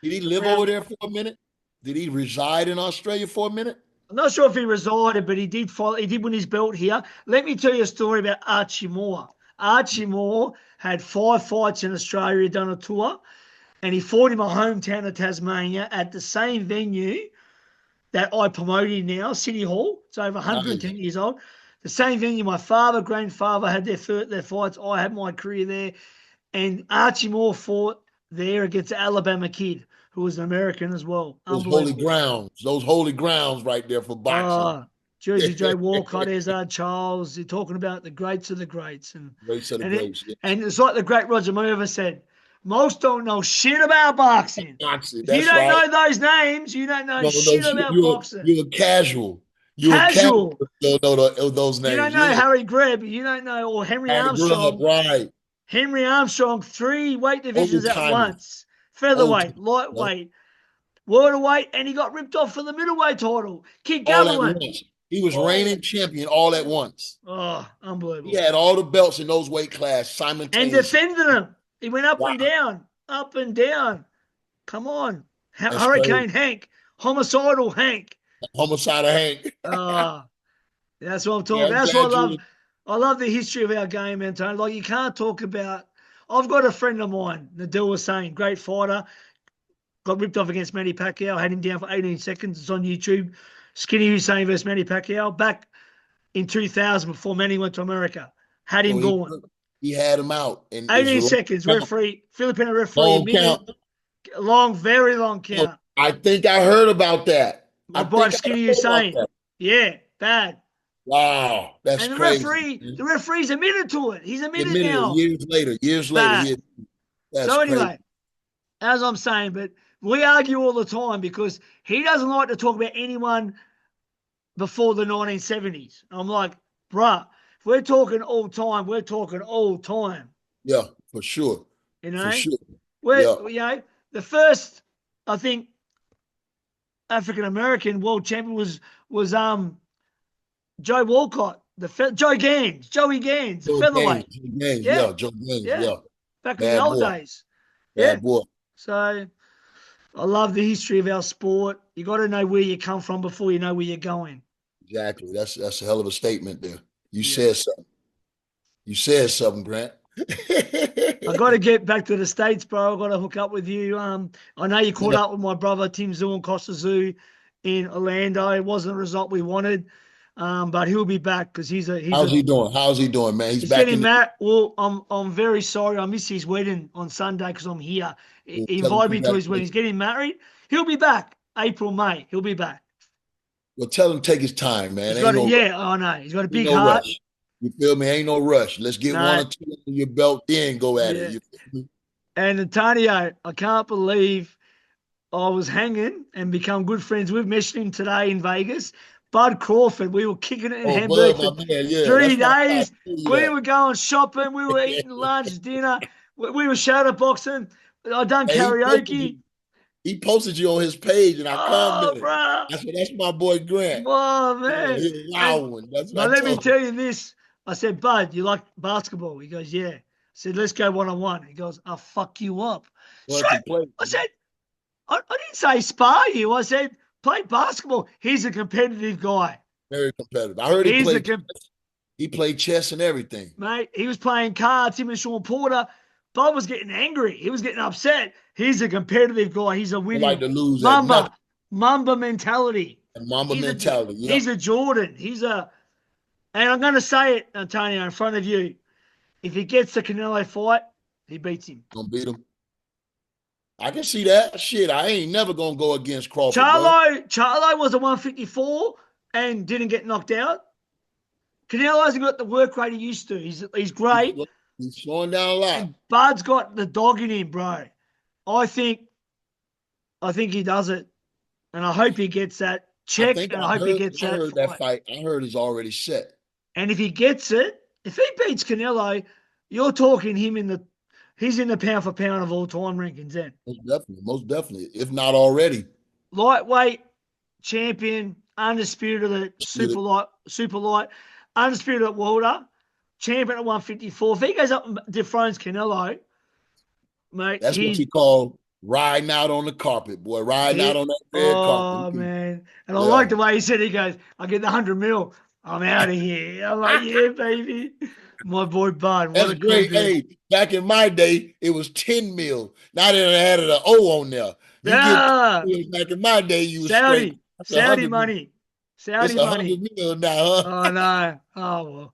Speaker 2: Did he live
Speaker 1: Now,
Speaker 2: over there for a minute? Did he reside in Australia for a minute?
Speaker 1: I'm not sure if he resided, but he did follow. He did win his belt here. Let me tell you a story about Archie Moore. Archie Moore had 5 fights in Australia, done a tour, and he fought in my hometown of Tasmania at the same venue that I promoted now, City Hall. It's over 110
Speaker 2: Nice.
Speaker 1: years old. The same venue my father, grandfather had their fights. I had my career there. And Archie Moore fought there against the Alabama kid, who was an American as well. Unbelievable.
Speaker 2: Those holy grounds right there for boxing.
Speaker 1: Jersey Joe Walcott, Ezard Charles. You're talking about the greats of the greats.
Speaker 2: Greats of the
Speaker 1: And,
Speaker 2: greats. Yes.
Speaker 1: and it's like the great Roger Merver said, most don't know shit about boxing.
Speaker 2: Boxing.
Speaker 1: If you
Speaker 2: That's
Speaker 1: don't
Speaker 2: right.
Speaker 1: know those names, you don't know
Speaker 2: No,
Speaker 1: shit about boxing.
Speaker 2: you're a casual. You're a
Speaker 1: Casual.
Speaker 2: casual. Don't know those
Speaker 1: You don't
Speaker 2: names.
Speaker 1: know
Speaker 2: Yeah.
Speaker 1: Harry Greb. You don't know, or Henry
Speaker 2: Harry Grub,
Speaker 1: Armstrong.
Speaker 2: right.
Speaker 1: Henry Armstrong, 3 weight divisions
Speaker 2: Old
Speaker 1: at
Speaker 2: timers.
Speaker 1: once.
Speaker 2: Old
Speaker 1: Featherweight,
Speaker 2: timers. Yep.
Speaker 1: lightweight, welterweight, and he got ripped off for the middleweight title. Kid
Speaker 2: All at
Speaker 1: Gutherland.
Speaker 2: once. He was reigning champion all at once.
Speaker 1: Oh, unbelievable.
Speaker 2: He had all the belts in those weight class
Speaker 1: And
Speaker 2: simultaneously.
Speaker 1: defended them. He went up
Speaker 2: Wow.
Speaker 1: and down, up and down. Come on.
Speaker 2: That's
Speaker 1: Hurricane
Speaker 2: crazy.
Speaker 1: Hank, homicidal Hank.
Speaker 2: Homicide of Hank.
Speaker 1: That's what I'm talking
Speaker 2: Yeah,
Speaker 1: about. That's
Speaker 2: glad
Speaker 1: what
Speaker 2: you
Speaker 1: I love the history of our game, Antonio. Like, you can't talk about. I've got a friend of mine, Nadal was saying, great fighter, got ripped off against Manny Pacquiao, had him down for 18 seconds. It's on YouTube. Skinny Hussein versus Manny Pacquiao back in 2000 before Manny went to America. Had him
Speaker 2: So
Speaker 1: going.
Speaker 2: he had him out. And it was
Speaker 1: 18
Speaker 2: a
Speaker 1: seconds, referee, Filipino referee
Speaker 2: long
Speaker 1: admitted.
Speaker 2: count.
Speaker 1: Long, very long count.
Speaker 2: I think I heard about that.
Speaker 1: My boy Skinny Hussein. Yeah, bad.
Speaker 2: Wow, that's
Speaker 1: And
Speaker 2: crazy.
Speaker 1: the referee's admitted to it. He's admitted now.
Speaker 2: Years later.
Speaker 1: Bad.
Speaker 2: That's
Speaker 1: So
Speaker 2: crazy.
Speaker 1: anyway, as I'm saying, but we argue all the time because he doesn't like to talk about anyone before the 1970s. I'm like, bruh, if we're talking all time, we're talking all time.
Speaker 2: Yeah, for sure.
Speaker 1: You know?
Speaker 2: For sure.
Speaker 1: You know, the first, I think, African American world champion was Joe Walcott, Joey Gans, the featherweight.
Speaker 2: Joe Gaines,
Speaker 1: Back in the old days.
Speaker 2: Bad boy.
Speaker 1: So I love the history of our sport. You got to know where you come from before you know where you're going.
Speaker 2: Exactly. That's a hell of a statement there. You said something. You said something, Grant.
Speaker 1: I got to get back to the States, bro. I got to hook up with you. I know you caught up with my brother Tim Zoo and Costa Zoo in Orlando. It wasn't the result we wanted, but he'll be back because
Speaker 2: How's he doing? How's he doing, man?
Speaker 1: He's back getting married. Well, I'm very sorry. I missed his wedding on Sunday because I'm here. He invited me to his wedding. He's getting married. He'll be back April, May. He'll be back.
Speaker 2: Well, tell him to take his time, man.
Speaker 1: I know. He's got a big heart.
Speaker 2: Rush. You feel me? Ain't no rush. Let's get one or two under your belt, then go at it. You feel me?
Speaker 1: And Antonio, I can't believe I was hanging and become good friends. We've mentioned him today in Vegas. Bud Crawford, we were kicking it in Hamburg for 3 days. We were going shopping. We were eating lunch, dinner. We were shadow boxing. I done karaoke.
Speaker 2: He posted you on his page, and I commented.
Speaker 1: Bro.
Speaker 2: I said, "That's my boy Grant."
Speaker 1: Oh man,
Speaker 2: he's a wild one. That's what
Speaker 1: let me tell you this. I said, Bud, you like basketball? He goes, yeah. I said, let's go 1-on-1. He goes, I'll fuck you up. I said, I didn't say spar you. I said, play basketball. He's a competitive guy.
Speaker 2: Very competitive. I heard he played chess and everything.
Speaker 1: Mate, he was playing cards, him and Sean Porter. Bob was getting angry. He was getting upset. He's a competitive guy. He's a winning.
Speaker 2: Like to lose
Speaker 1: Mamba mentality. He's a Jordan. And I'm going to say it, Antonio, in front of you. If he gets the Canelo fight, he beats him.
Speaker 2: Gonna beat him. I can see that. Shit, I ain't never gonna go against Crawford.
Speaker 1: Charlo was a 154 and didn't get knocked out. Canelo hasn't got the work rate he used to. He's great.
Speaker 2: He's slowing down a lot.
Speaker 1: And Bud's got the dog in him, bro. I think he does it. And I hope he gets that check. I hope he gets that.
Speaker 2: I heard that fight. I heard it's already set.
Speaker 1: And if he gets it, if he beats Canelo, you're talking he's in the pound for pound of all time rankings then.
Speaker 2: Most definitely. If not already.
Speaker 1: Lightweight champion, undisputed at super light, undisputed at welter, champion at 154. If he goes up and dethrones Canelo, mate,
Speaker 2: that's what you call riding out on the carpet, boy. Riding out on that red carpet.
Speaker 1: Oh man. And I like the way he said, he goes, I get the 100 mil. I'm out of here. I'm like, yeah, baby. My boy Bud.
Speaker 2: That's great. Hey, back in my day, it was 10 mil. Now they added an O on there. Back in my day, you was
Speaker 1: Saudi money. Saudi money.
Speaker 2: 100 mil now, huh?
Speaker 1: Oh, no. Oh, well.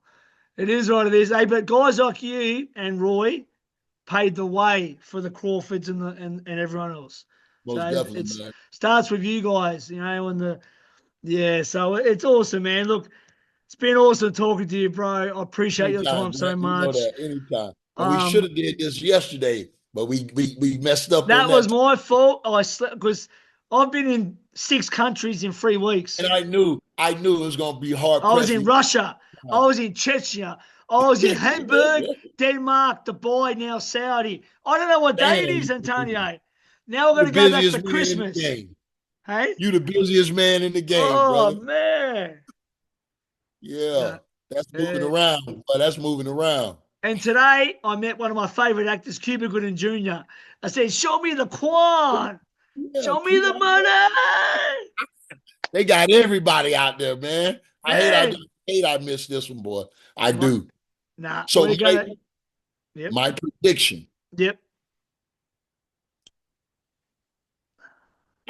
Speaker 1: It is what it is. Hey, but guys like you and Roy paid the way for the Crawfords and everyone else.
Speaker 2: Most definitely, man.
Speaker 1: Starts with you guys, you know, so it's awesome, man. Look, it's been awesome talking to you, bro. I appreciate your time so much.
Speaker 2: You know that. Anytime. We should have did this yesterday, but we messed up.
Speaker 1: That was my fault. I slept because I've been in 6 countries in 3 weeks.
Speaker 2: And I knew it was gonna be hard.
Speaker 1: I was in Russia. I was in Chechnya. I was in Hamburg, Denmark, Dubai, now Saudi. I don't know what day it is, Antonio. Now we're going to go back for Christmas. Hey?
Speaker 2: You the busiest man in the game, brother.
Speaker 1: Man.
Speaker 2: Yeah. That's moving around. But that's moving around.
Speaker 1: And today, I met one of my favorite actors, Cuba Gooding Jr. I said, show me the Quan. Show me the money.
Speaker 2: They got everybody out there, man. I hate I missed this one, boy. I do.
Speaker 1: Nah.
Speaker 2: So
Speaker 1: Yep.
Speaker 2: My prediction.
Speaker 1: Yep.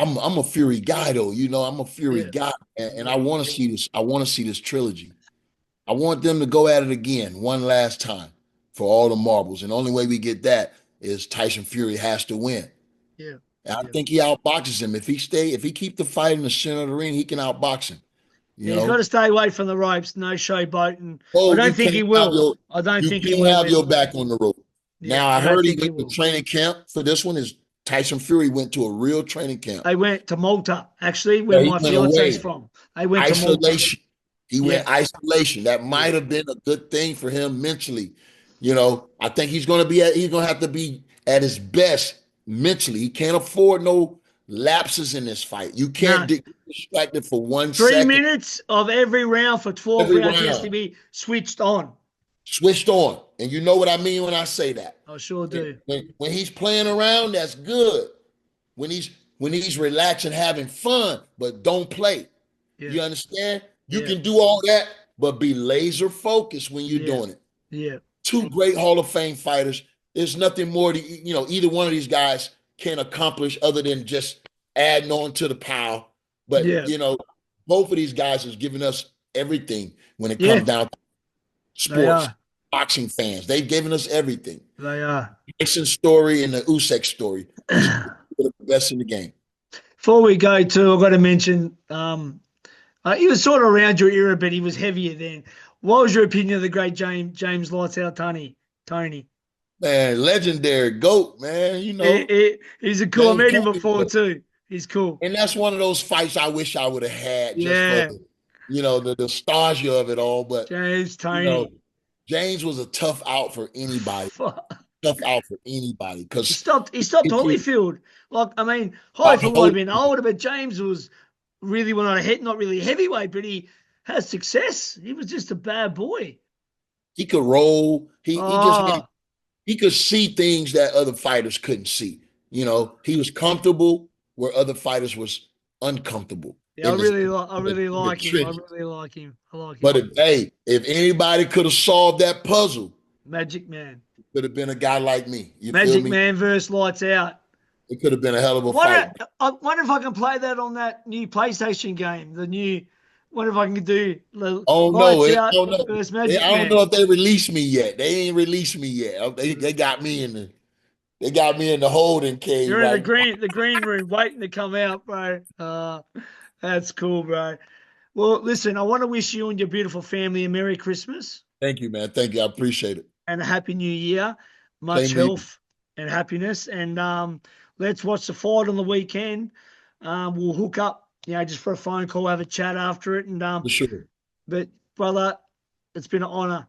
Speaker 2: I'm a Fury guy though. You know, I'm a Fury
Speaker 1: Yeah.
Speaker 2: guy, and I want to see this. I want to see this trilogy. I want them to go at it again one last time for all the marbles. And the only way we get that is Tyson Fury has to win.
Speaker 1: Yeah.
Speaker 2: And I think he outboxes him. If he keep the fight in the center of the ring, he can outbox him. You
Speaker 1: Yeah, he's got
Speaker 2: know?
Speaker 1: to stay away from the ropes. No showboating. I
Speaker 2: Oh,
Speaker 1: don't think he will. I don't
Speaker 2: you
Speaker 1: think he
Speaker 2: can't
Speaker 1: will.
Speaker 2: have your back on the rope.
Speaker 1: Yeah,
Speaker 2: Now I
Speaker 1: don't
Speaker 2: heard he
Speaker 1: think he
Speaker 2: went to
Speaker 1: will.
Speaker 2: training camp for this one. Is Tyson Fury went to a real training camp.
Speaker 1: They went to Malta, actually, where
Speaker 2: Yeah, he
Speaker 1: my
Speaker 2: went
Speaker 1: fiance's
Speaker 2: away.
Speaker 1: from. They went to Malta.
Speaker 2: Isolation. He went isolation. That might have been a good thing for him mentally. You know, I think he's gonna have to be at his best mentally. He can't afford no lapses in this fight. You can't get distracted for 1
Speaker 1: 3
Speaker 2: second.
Speaker 1: minutes of every round for 12
Speaker 2: Every
Speaker 1: rounds. He has
Speaker 2: round.
Speaker 1: to be switched on.
Speaker 2: Switched on. And you know what I mean when I say that.
Speaker 1: I sure do.
Speaker 2: When he's playing around, that's good. When he's relaxing, having fun, but don't play.
Speaker 1: Yeah.
Speaker 2: You understand? You can do all that, but be laser focused when you're doing it.
Speaker 1: Yeah.
Speaker 2: Two great Hall of Fame fighters. There's nothing more to, either one of these guys can accomplish other than just adding on to the pile. But, both of these guys has given us everything when it comes down to sports, boxing fans. They've given us everything.
Speaker 1: They are.
Speaker 2: Dixon's story and the Usyk story is the best in the game.
Speaker 1: Before we go to, I've got to mention, he was sort of around your era, but he was heavier then. What was your opinion of the great James Lights Out Tony?
Speaker 2: Man, legendary GOAT, man.
Speaker 1: He's a cool. I met him before too. He's cool.
Speaker 2: And that's one of those fights I wish I would have had just for the nostalgia of it all. But
Speaker 1: James Tony.
Speaker 2: James was a tough out for anybody. Tough out for anybody. Because
Speaker 1: he stopped Holyfield. Holyfield might have been older, but James was really not really heavyweight, but he has success. He was just a bad boy.
Speaker 2: He could roll. He could see things that other fighters couldn't see. He was comfortable where other fighters was uncomfortable.
Speaker 1: Yeah, I really like him. I like him.
Speaker 2: But if anybody could have solved that puzzle,
Speaker 1: Magic Man.
Speaker 2: It could have been a guy like me.
Speaker 1: Magic Man versus Lights Out.
Speaker 2: It could have been a hell of a fight.
Speaker 1: I wonder if I can play that on that new PlayStation game. Wonder if I can do Lights Out versus Magic Man.
Speaker 2: I don't know if they released me yet. They ain't released me yet. They got me in the holding cage.
Speaker 1: You're in the green room waiting to come out, bro. That's cool, bro. Well, listen, I want to wish you and your beautiful family a Merry Christmas.
Speaker 2: Thank you, man. Thank you. I appreciate it.
Speaker 1: And a Happy New Year. Much health and happiness. And let's watch the fight on the weekend. We'll hook up, just for a phone call, have a chat after it. And
Speaker 2: for sure.
Speaker 1: But brother, it's been an honor.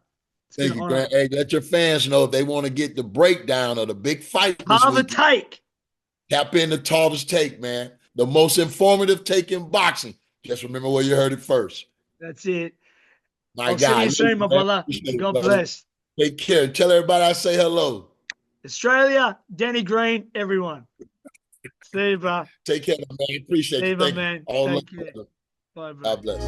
Speaker 2: Thank you, Grant. Hey, let your fans know if they want to get the breakdown of the big fight.
Speaker 1: Tarver Take.
Speaker 2: Tap into Tarver's Take, man. The most informative take in boxing. Just remember where you heard it first.
Speaker 1: That's it.
Speaker 2: I'll see
Speaker 1: you soon, my brother. God bless.
Speaker 2: Take care. Tell everybody I say hello.
Speaker 1: Australia, Danny Green, everyone. See you, bro.
Speaker 2: Take care, man. Appreciate you.
Speaker 1: See you, man. Take care. Bye, bro.
Speaker 2: God bless.